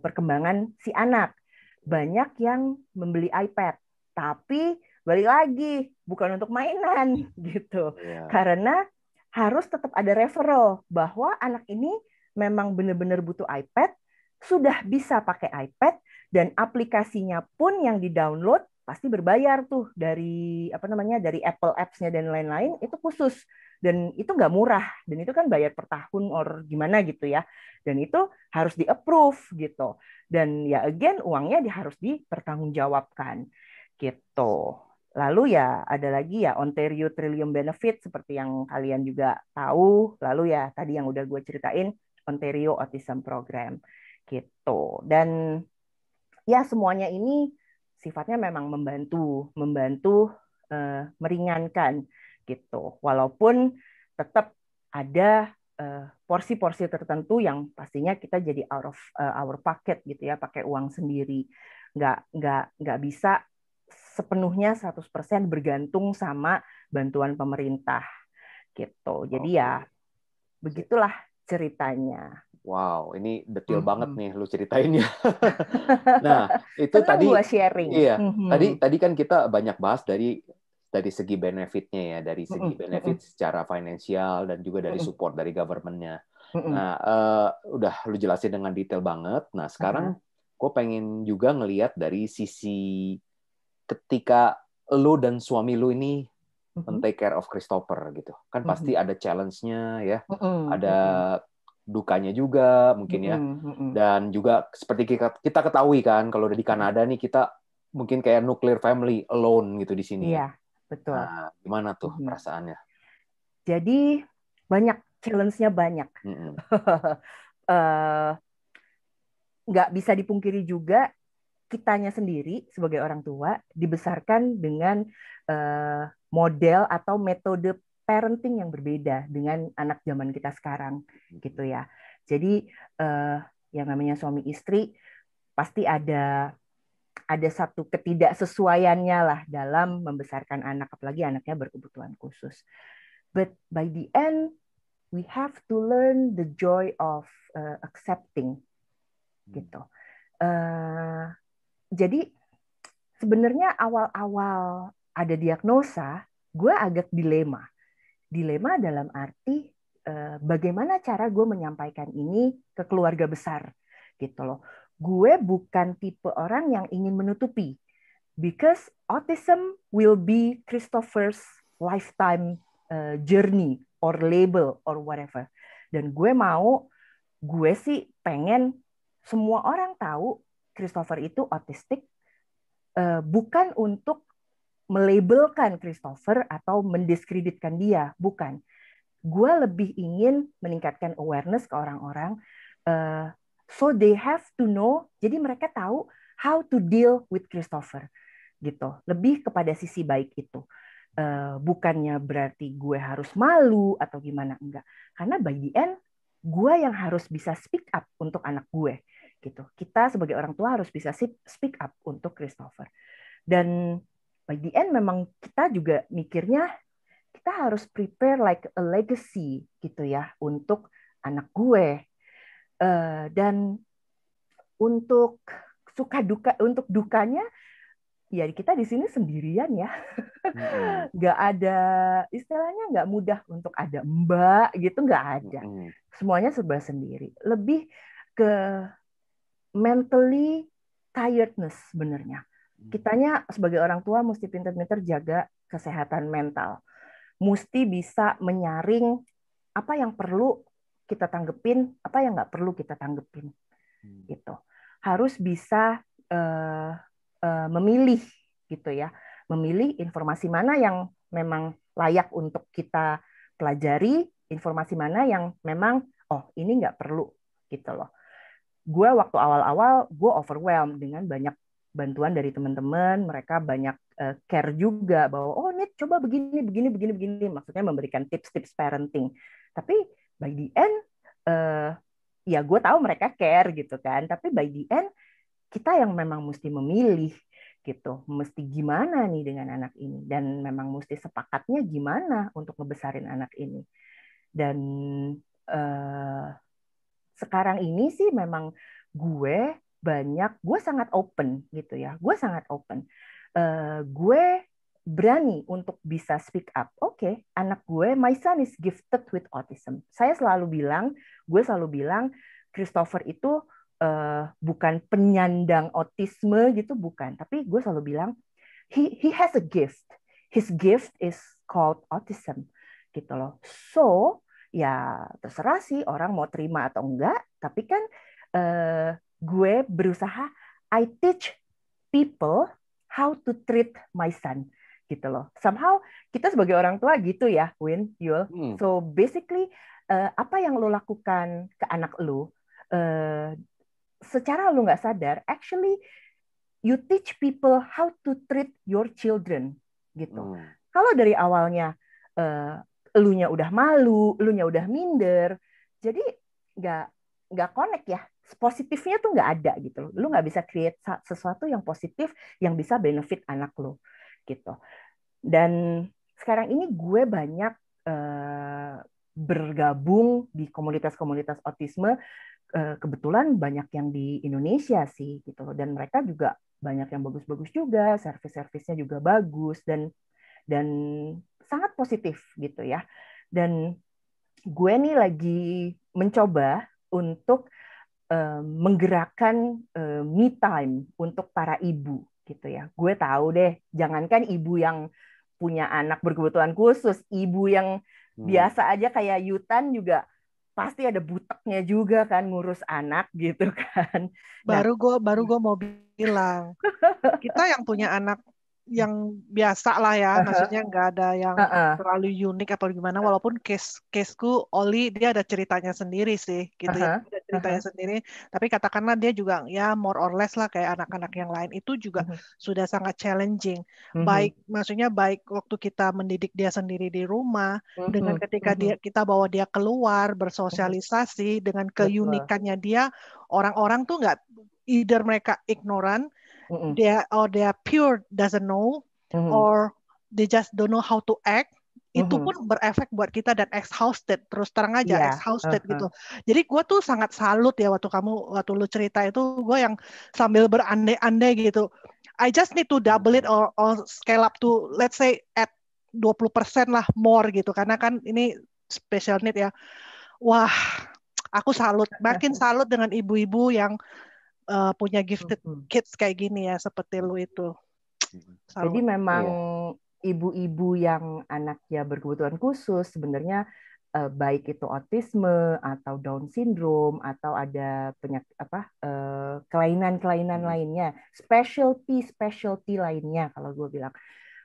perkembangan si anak. Banyak yang membeli iPad, tapi balik lagi bukan untuk mainan gitu. Karena harus tetap ada referral bahwa anak ini memang benar-benar butuh iPad, sudah bisa pakai iPad, dan aplikasinya pun yang di-download pasti berbayar tuh dari dari Apple Apps-nya dan lain-lain, itu khusus. Dan itu nggak murah, dan itu kan bayar per tahun or gimana gitu ya. Dan itu harus di-approve gitu. Dan ya again, uangnya harus dipertanggungjawabkan gitu. Lalu ya ada lagi ya Ontario Trillium Benefit seperti yang kalian juga tahu. Lalu ya tadi yang udah gue ceritain Ontario Autism Program gitu. Dan ya semuanya ini sifatnya memang membantu meringankan gitu. Walaupun tetap ada porsi-porsi tertentu yang pastinya kita jadi out of our pocket gitu ya, pakai uang sendiri. Nggak bisa sepenuhnya 100% bergantung sama bantuan pemerintah gitu. Jadi ya begitulah ceritanya. Wow, ini detail banget nih lu ceritainnya. Nah, itu senang tadi gua sharing. Iya. Tadi kan kita banyak bahas dari segi benefitnya ya, dari segi benefit secara finansial dan juga dari support dari government-nya. Nah, udah lu jelasin dengan detail banget. Nah, sekarang gue pengen juga ngelihat dari sisi ketika lu dan suami lu ini men-take care of Christopher gitu. Kan pasti ada challenge-nya ya. Ada dukanya juga mungkin ya. Dan juga seperti kita ketahui kan kalau udah di Kanada nih kita mungkin kayak nuclear family alone gitu di sini. Iya, betul. Nah, gimana tuh perasaannya? Jadi banyak challenge-nya banyak. Nggak bisa dipungkiri juga kitanya sendiri sebagai orang tua dibesarkan dengan model atau metode parenting yang berbeda dengan anak zaman kita sekarang gitu ya. Jadi yang namanya suami istri pasti ada satu ketidaksesuaiannya lah dalam membesarkan anak, apalagi anaknya berkebutuhan khusus. But by the end we have to learn the joy of accepting gitu. Jadi sebenarnya awal-awal ada diagnosa, gue agak dilema. Dilema dalam arti bagaimana cara gue menyampaikan ini ke keluarga besar gitu loh. gue bukan tipe orang yang ingin menutupi. Because autism will be Christopher's lifetime journey or label or whatever. Dan gue sih pengen semua orang tahu Christopher itu autistik, bukan untuk melabelkan Christopher atau mendiskreditkan dia, bukan. Gue lebih ingin meningkatkan awareness ke orang-orang, so they have to know, jadi mereka tahu how to deal with Christopher, gitu. Lebih kepada sisi baik itu. Bukannya berarti gue harus malu atau gimana, enggak. Karena by the end, gue yang harus bisa speak up untuk anak gue, gitu. Kita sebagai orang tua harus bisa speak up untuk Christopher. Dan by the end memang kita juga mikirnya kita harus prepare like a legacy gitu ya untuk anak gue. Dan untuk untuk dukanya ya kita di sini sendirian ya. Nggak ada, istilahnya nggak mudah untuk ada mbak gitu, nggak ada. Semuanya serba sendiri. Lebih ke mentally tiredness sebenarnya. Kitanya sebagai orang tua mesti pintar-pintar jaga kesehatan mental. Mesti bisa menyaring apa yang perlu kita tanggepin, apa yang nggak perlu kita tanggepin. Gitu. Harus bisa memilih gitu ya. Memilih informasi mana yang memang layak untuk kita pelajari, informasi mana yang memang ini nggak perlu gitu loh. Gue waktu awal-awal gue overwhelmed dengan banyak bantuan dari teman-teman, mereka banyak care juga bahwa Nit coba begini, maksudnya memberikan tips-tips parenting. Tapi by the end ya gue tahu mereka care gitu kan, tapi by the end kita yang memang mesti memilih gitu, mesti gimana nih dengan anak ini, dan memang mesti sepakatnya gimana untuk ngebesarin anak ini. Dan sekarang ini sih memang gue sangat open gitu ya, gue sangat open. Gue berani untuk bisa speak up. Oke, anak gue, my son is gifted with autism. Gue selalu bilang, Christopher itu bukan penyandang autisme gitu, bukan. Tapi gue selalu bilang, he has a gift. His gift is called autism, gitu loh. So, ya terserah sih orang mau terima atau enggak. Tapi kan gue berusaha, I teach people how to treat my son, gitu loh. Somehow kita sebagai orang tua gitu ya, Win, Yul. So basically apa yang lo lakukan ke anak lo, secara lo nggak sadar, actually you teach people how to treat your children, gitu. Kalau dari awalnya elunya udah malu, elunya udah minder, jadi nggak connect ya. Positifnya tuh nggak ada gitu. Lu nggak bisa create sesuatu yang positif yang bisa benefit anak lu gitu. Dan sekarang ini gue banyak bergabung di komunitas-komunitas autisme. Kebetulan banyak yang di Indonesia sih gitu. Dan mereka juga banyak yang bagus-bagus juga, servis-servisnya juga bagus dan sangat positif gitu ya. Dan gue nih lagi mencoba untuk menggerakkan me time untuk para ibu gitu ya. Gue tahu deh, jangankan ibu yang punya anak berkebutuhan khusus, ibu yang biasa aja kayak Yutan juga pasti ada buteknya juga kan ngurus anak gitu kan. Baru gue mau bilang, kita yang punya anak yang biasa lah ya, maksudnya nggak ada yang terlalu unik atau gimana, walaupun caseku Oli dia ada ceritanya sendiri sih gitu ya, ada ceritanya sendiri, tapi katakanlah dia juga ya more or less lah kayak anak-anak yang lain, itu juga sudah sangat challenging, maksudnya baik waktu kita mendidik dia sendiri di rumah, dengan ketika kita bawa dia keluar bersosialisasi dengan keunikannya dia, orang-orang tuh nggak, either mereka ignorant, they are pure doesn't know, or they just don't know how to act. Itu pun berefek buat kita dan exhausted, terus terang aja exhausted gitu. Jadi gue tuh sangat salut ya waktu lu cerita itu, gue yang sambil berandai-andai gitu. I just need to double it or scale up to let's say at 20% lah more gitu, karena kan ini special need ya. Wah, aku makin salut dengan ibu-ibu yang punya gifted kids kayak gini ya, seperti lu itu. Jadi memang ibu-ibu yang anaknya berkebutuhan khusus sebenarnya baik itu autisme atau Down syndrome atau ada penyakit kelainan-kelainan lainnya, specialty lainnya kalau gue bilang.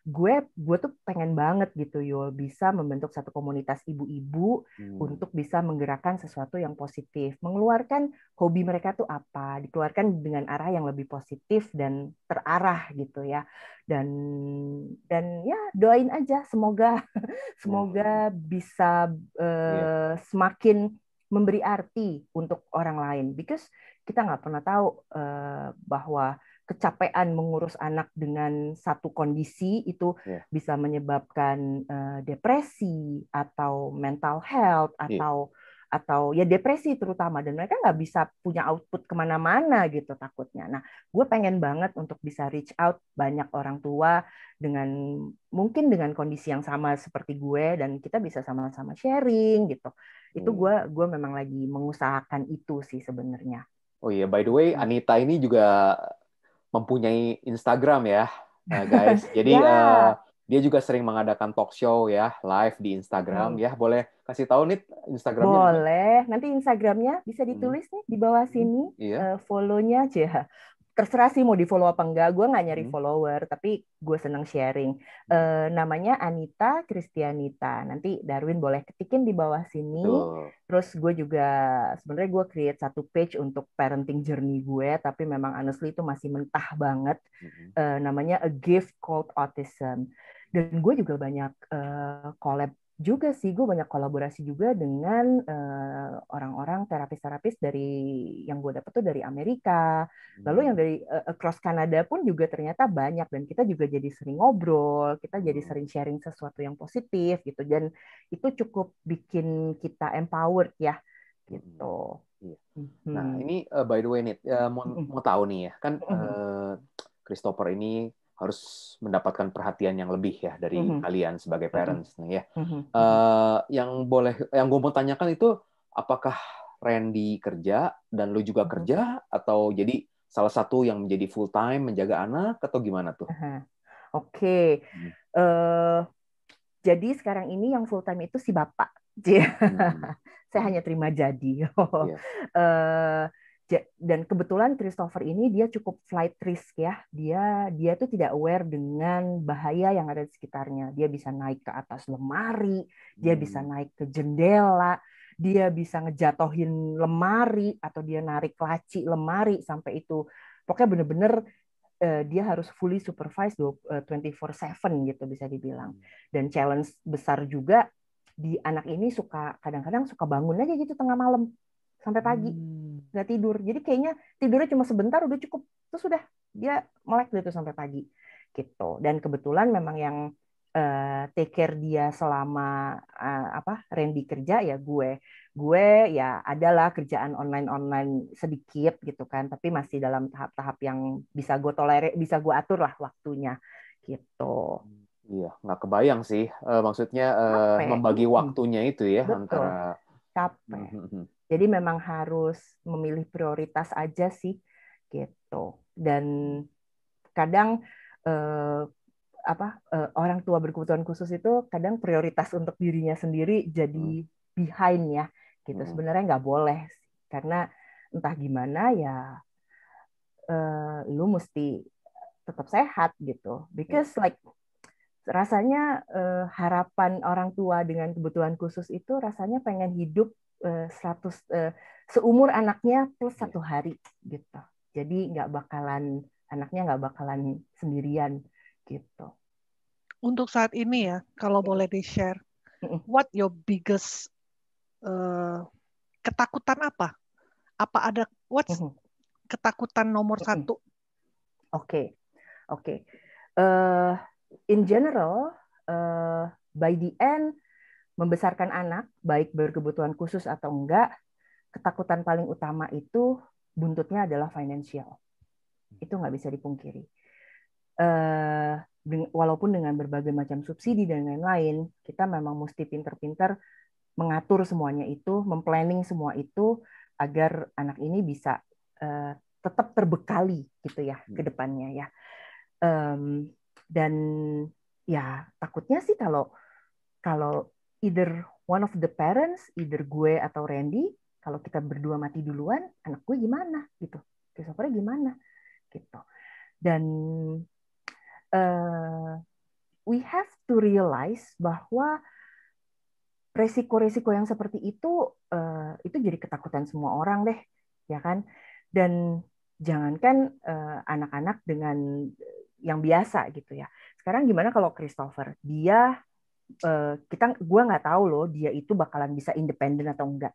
Gue tuh pengen banget gitu Yul bisa membentuk satu komunitas ibu-ibu untuk bisa menggerakkan sesuatu yang positif, mengeluarkan hobi mereka tuh apa, dikeluarkan dengan arah yang lebih positif dan terarah gitu ya. Dan ya doain aja semoga bisa semakin memberi arti untuk orang lain, because kita nggak pernah tahu bahwa kecapean mengurus anak dengan satu kondisi itu bisa menyebabkan depresi atau mental health atau ya depresi terutama, dan mereka nggak bisa punya output kemana-mana gitu takutnya. Nah, gue pengen banget untuk bisa reach out banyak orang tua mungkin dengan kondisi yang sama seperti gue, dan kita bisa sama-sama sharing gitu. Itu gue memang lagi mengusahakan itu sih sebenarnya. Oh iya, by the way, Anita ini juga mempunyai Instagram ya, guys. Jadi dia juga sering mengadakan talk show ya, live di Instagram ya. Boleh kasih tahu nih Instagramnya? Boleh. Nanti Instagramnya bisa ditulis nih di bawah sini. Follow-nya aja. Terserah sih mau di follow apa enggak. Gue nggak nyari follower, tapi gue seneng sharing. Namanya Anita Kristianita. Nanti Darwin boleh ketikin di bawah sini. Terus gue juga sebenarnya gue create satu page untuk parenting journey gue, tapi memang honestly itu masih mentah banget. Namanya A Gift Called Autism. Dan gue juga banyak collab juga sih, gue banyak kolaborasi juga dengan orang-orang terapis-terapis dari yang gue dapet tuh dari Amerika, lalu yang dari across Kanada pun juga ternyata banyak, dan kita juga jadi sering ngobrol, kita jadi sering sharing sesuatu yang positif gitu, dan itu cukup bikin kita empowered ya gitu. Nah ini by the way nih mau tahu nih ya kan Christopher ini harus mendapatkan perhatian yang lebih ya dari kalian sebagai parents nih ya. Yang gue mau tanyakan itu apakah Randy kerja dan lu juga kerja, atau jadi salah satu yang menjadi full time menjaga anak, atau gimana tuh? Oke. Jadi sekarang ini yang full time itu si bapak. Saya hanya terima jadi. Dan kebetulan Christopher ini dia cukup flight risk ya. Dia tuh tidak aware dengan bahaya yang ada di sekitarnya. Dia bisa naik ke atas lemari, dia bisa naik ke jendela, dia bisa ngejatohin lemari, atau dia narik laci lemari sampai itu. Pokoknya bener-bener dia harus fully supervised 24/7 gitu bisa dibilang. Dan challenge besar juga di anak ini kadang-kadang suka bangun aja gitu tengah malam sampai pagi nggak tidur. Jadi kayaknya tidurnya cuma sebentar udah cukup, terus udah dia melek gitu sampai pagi gitu. Dan kebetulan memang yang take care dia selama Randy kerja ya gue ya adalah kerjaan online sedikit gitu kan, tapi masih dalam tahap-tahap yang bisa gue tolerir, bisa gue atur lah waktunya gitu. Iya, nggak kebayang sih, maksudnya membagi waktunya itu ya. Betul. Antara capek. Jadi memang harus memilih prioritas aja sih gitu. Dan kadang orang tua berkebutuhan khusus itu kadang prioritas untuk dirinya sendiri jadi behind ya gitu. Sebenarnya nggak boleh karena entah gimana ya lu mesti tetap sehat gitu, because like rasanya harapan orang tua dengan kebutuhan khusus itu rasanya pengen hidup 100 seumur anaknya plus 1 hari gitu. Jadi anaknya nggak bakalan sendirian gitu. Untuk saat ini ya, kalau boleh di-share, what your biggest ketakutan apa? Apa ada ketakutan nomor 1? Oke. In general, by the end, membesarkan anak, baik berkebutuhan khusus atau enggak, ketakutan paling utama itu buntutnya adalah financial. Itu nggak bisa dipungkiri. Walaupun dengan berbagai macam subsidi dan lain-lain, kita memang mesti pinter-pinter mengatur semuanya itu, memplanning semua itu, agar anak ini bisa tetap terbekali gitu ya ke depannya ya. Dan ya takutnya sih kalau either one of the parents, either gue atau Randy, kalau kita berdua mati duluan, anak gue gimana gitu, Christopher gimana gitu. Dan we have to realize bahwa resiko-resiko yang seperti itu jadi ketakutan semua orang deh, ya kan? Dan jangankan anak-anak dengan yang biasa gitu ya. Sekarang gimana kalau Christopher? Dia gue nggak tahu loh dia itu bakalan bisa independen atau enggak.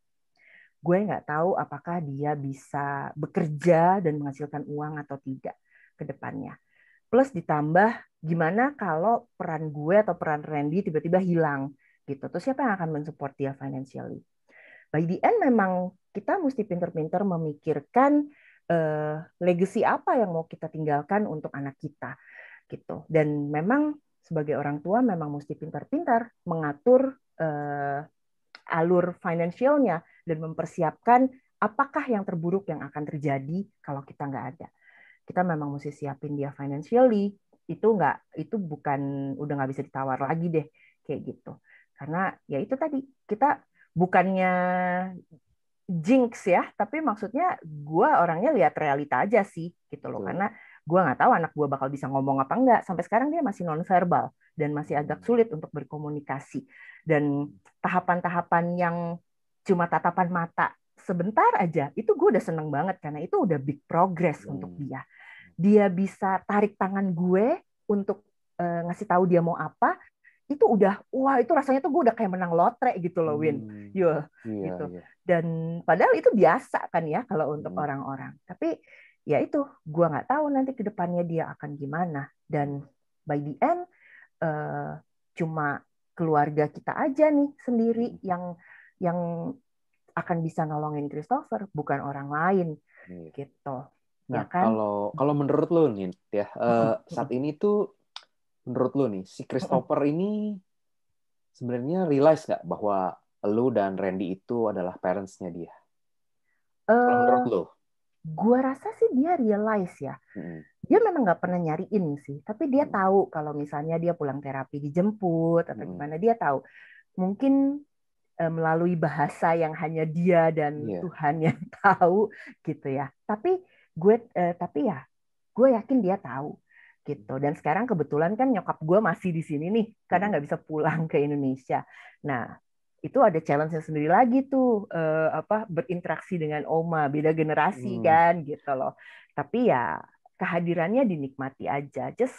Gue nggak tahu apakah dia bisa bekerja dan menghasilkan uang atau tidak ke depannya. Plus ditambah gimana kalau peran gue atau peran Randy tiba-tiba hilang gitu. Terus siapa yang akan mensupport dia financially? By the end memang kita mesti pinter-pinter memikirkan legacy apa yang mau kita tinggalkan untuk anak kita gitu. Dan memang sebagai orang tua memang mesti pintar-pintar mengatur alur finansialnya dan mempersiapkan apakah yang terburuk yang akan terjadi kalau kita nggak ada. Kita memang mesti siapin dia financially, itu bukan udah nggak bisa ditawar lagi deh kayak gitu. Karena ya itu tadi kita bukannya jinx ya, tapi maksudnya gue orangnya lihat realita aja sih gitu loh. Karena gue nggak tahu anak gue bakal bisa ngomong apa enggak. Sampai sekarang dia masih nonverbal dan masih agak sulit untuk berkomunikasi. Dan tahapan-tahapan yang cuma tatapan mata sebentar aja, itu gue udah seneng banget karena itu udah big progress untuk dia. Dia bisa tarik tangan gue untuk ngasih tahu dia mau apa, itu udah, wah itu rasanya tuh gue udah kayak menang lotre gitu loh, Win. Gitu. Dan padahal itu biasa kan ya kalau untuk orang-orang. Tapi ya itu, gue nggak tahu nanti ke depannya dia akan gimana. Dan by the end, cuma keluarga kita aja nih sendiri yang akan bisa nolongin Christopher, bukan orang lain gitu. Nah, ya kan? kalau menurut lo nih ya, saat ini tuh menurut lo nih si Christopher ini sebenarnya realize nggak bahwa lo dan Randy itu adalah parents-nya dia? Kalau menurut lo? Gue rasa sih dia realize ya. Dia memang nggak pernah nyariin sih, tapi dia tahu kalau misalnya dia pulang terapi dijemput atau gimana, dia tahu. Mungkin melalui bahasa yang hanya dia dan Tuhan yang tahu gitu ya. Tapi gue yakin dia tahu gitu. Dan sekarang kebetulan kan nyokap gue masih di sini nih karena nggak bisa pulang ke Indonesia. Nah itu ada challenge-nya sendiri lagi tuh berinteraksi dengan oma, beda generasi kan gitu loh. Tapi ya kehadirannya dinikmati aja. Just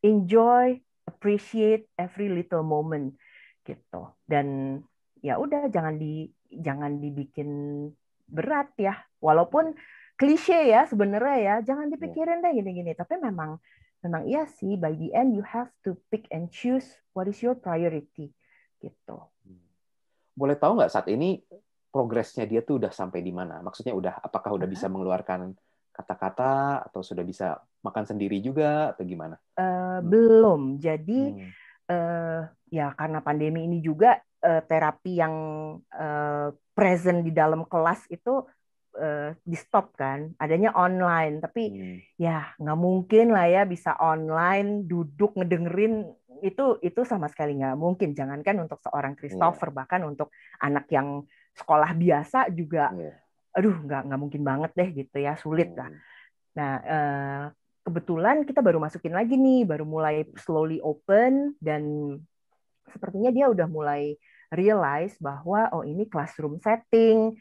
enjoy, appreciate every little moment gitu. Dan ya udah jangan dibikin berat ya. Walaupun klise ya sebenarnya ya, jangan dipikirin deh gini-gini. Tapi memang iya sih, by the end you have to pick and choose what is your priority gitu. Boleh tahu nggak saat ini progresnya dia tuh udah sampai di mana? Maksudnya apakah udah bisa mengeluarkan kata-kata atau sudah bisa makan sendiri juga atau gimana? Belum. Jadi ya karena pandemi ini juga terapi yang present di dalam kelas itu di stop kan, adanya online. Tapi ya nggak mungkin lah ya bisa online duduk ngedengerin itu sama sekali nggak mungkin. Jangankan untuk seorang Christopher, bahkan untuk anak yang sekolah biasa juga, aduh nggak mungkin banget deh gitu ya, sulit lah. Nah kebetulan kita baru masukin lagi nih, baru mulai slowly open dan sepertinya dia udah mulai realize bahwa oh ini classroom setting,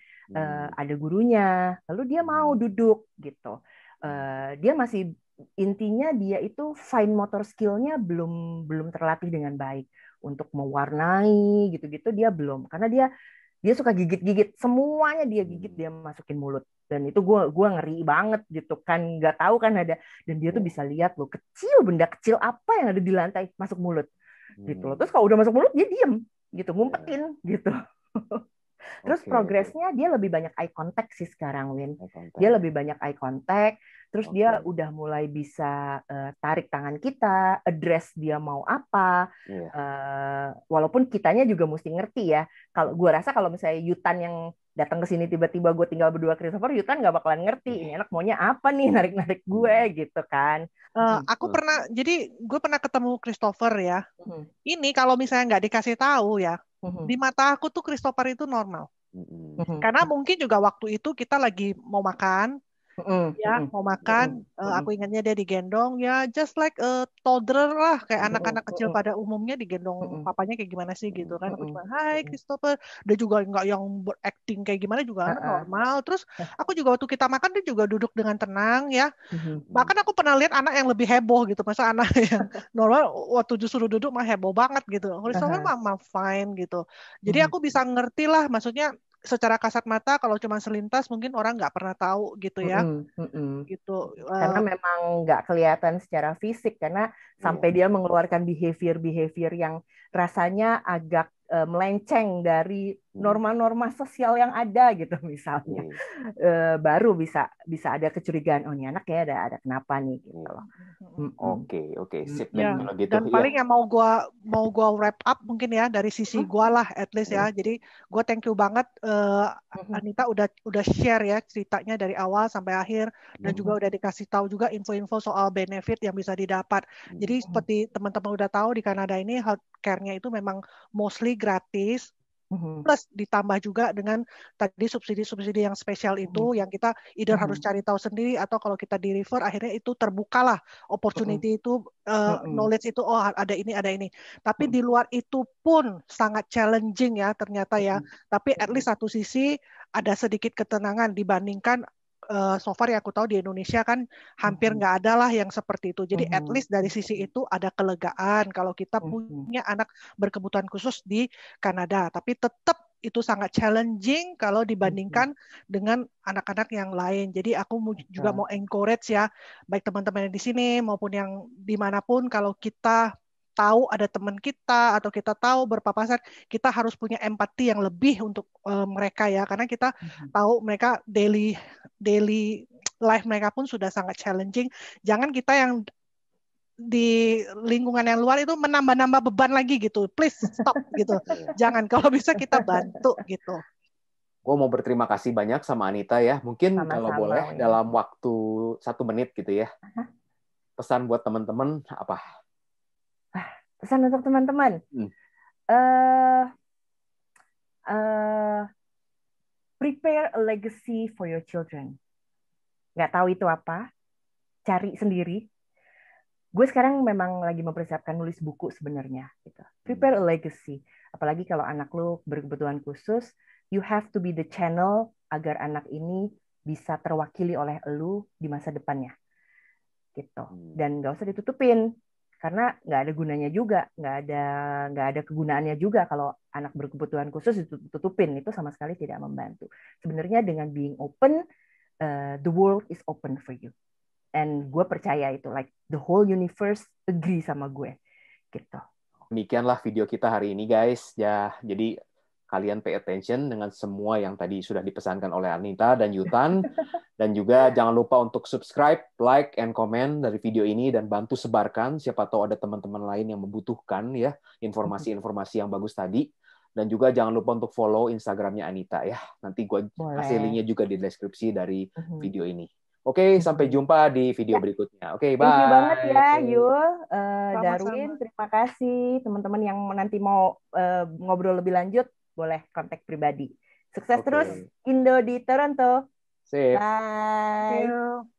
ada gurunya, lalu dia mau duduk gitu. Dia masih intinya dia itu fine motor skill-nya belum terlatih dengan baik untuk mewarnai gitu-gitu, dia belum, karena dia suka gigit-gigit, semuanya dia gigit, dia masukin mulut. Dan itu gue ngeri banget gitu kan, nggak tahu kan ada, dan dia tuh bisa lihat loh benda kecil apa yang ada di lantai masuk mulut gitu loh. Terus kalau udah masuk mulut dia diem gitu, ngumpetin gitu. Terus progresnya dia lebih banyak eye contact sih sekarang, Win. Dia lebih banyak eye contact. Terus dia udah mulai bisa tarik tangan kita, address dia mau apa. Walaupun kitanya juga mesti ngerti ya. Kalau gue rasa kalau misalnya Yutan yang datang ke sini tiba-tiba gue tinggal berdua Christopher, Yutan nggak bakalan ngerti ini anak maunya apa nih narik-narik gue gitu kan. Aku gue pernah ketemu Christopher ya. Ini kalau misalnya nggak dikasih tahu ya, di mata aku tuh Christopher itu normal. Karena mungkin juga waktu itu kita lagi mau makan, mau makan. Aku ingatnya dia digendong, ya just like a toddler lah, kayak anak-anak kecil pada umumnya digendong papanya kayak gimana sih gitu kan. Aku cuma, Hai Christopher. Dia juga nggak yang berakting kayak gimana juga normal. Terus aku juga waktu kita makan dia juga duduk dengan tenang ya. Bahkan aku pernah lihat anak yang lebih heboh gitu, masa anak yang normal waktu justru duduk mah heboh banget gitu. Christopher mah fine gitu. Jadi aku bisa ngerti lah, maksudnya secara kasat mata kalau cuma selintas mungkin orang nggak pernah tahu gitu ya. Gitu. Karena memang nggak kelihatan secara fisik, karena sampai dia mengeluarkan behavior yang rasanya agak melenceng dari norma-norma sosial yang ada gitu misalnya, baru bisa ada kecurigaan, oh ini anak ya ada kenapa nih gitu loh. Oke, sip ya, kalau gitu. Dan paling yang mau gua wrap up mungkin ya dari sisi gua lah at least ya. Jadi gua thank you banget Anita udah share ya ceritanya dari awal sampai akhir, dan juga udah dikasih tahu juga info-info soal benefit yang bisa didapat. Jadi seperti teman-teman udah tahu di Kanada ini healthcare-nya itu memang mostly gratis. Plus ditambah juga dengan tadi subsidi-subsidi yang spesial itu yang kita either harus cari tahu sendiri, atau kalau kita di refer akhirnya itu terbukalah opportunity itu, knowledge itu, oh ada ini. Tapi di luar itu pun sangat challenging ya ternyata ya. Tapi at least satu sisi ada sedikit ketenangan dibandingkan so far yang aku tahu di Indonesia kan hampir nggak ada lah yang seperti itu. Jadi at least dari sisi itu ada kelegaan kalau kita punya anak berkebutuhan khusus di Kanada. Tapi tetap itu sangat challenging kalau dibandingkan dengan anak-anak yang lain. Jadi aku juga mau encourage ya, baik teman-teman yang di sini maupun yang dimanapun, kalau kita tahu ada teman kita atau kita tahu berpapasan, kita harus punya empati yang lebih untuk mereka ya, karena kita tahu mereka daily life mereka pun sudah sangat challenging. Jangan kita yang di lingkungan yang luar itu menambah-nambah beban lagi gitu. Please stop gitu. Jangan, kalau bisa kita bantu gitu. Gue mau berterima kasih banyak sama Anita ya. Mungkin kalau boleh dalam waktu 1 menit gitu ya. Pesan buat teman-teman apa? Pesan untuk teman-teman. Prepare a legacy for your children. Nggak tahu itu apa, cari sendiri. Gue sekarang memang lagi mempersiapkan nulis buku sebenarnya. Gitu. Prepare a legacy. Apalagi kalau anak lu berkebutuhan khusus, you have to be the channel agar anak ini bisa terwakili oleh lu di masa depannya. Gitu. Dan nggak usah ditutupin. Karena nggak ada gunanya juga, nggak ada kegunaannya juga kalau anak berkebutuhan khusus ditutupin, itu sama sekali tidak membantu. Sebenarnya dengan being open, the world is open for you, and gue percaya itu, like the whole universe agree sama gue, gitu. Demikianlah video kita hari ini guys, ya jadi kalian pay attention dengan semua yang tadi sudah dipesankan oleh Anita dan Yutan. Dan juga jangan lupa untuk subscribe, like, and comment dari video ini, dan bantu sebarkan. Siapa tahu ada teman-teman lain yang membutuhkan ya informasi-informasi yang bagus tadi. Dan juga jangan lupa untuk follow Instagramnya Anita ya. Nanti gue kasih linknya juga di deskripsi dari video ini. Oke, sampai jumpa di video berikutnya. Oke, bye. Thank you banget ya, Yul. Darwin, terima kasih. Teman-teman yang nanti mau ngobrol lebih lanjut, boleh kontak pribadi. Sukses terus, Indo di Toronto. Sip. Bye.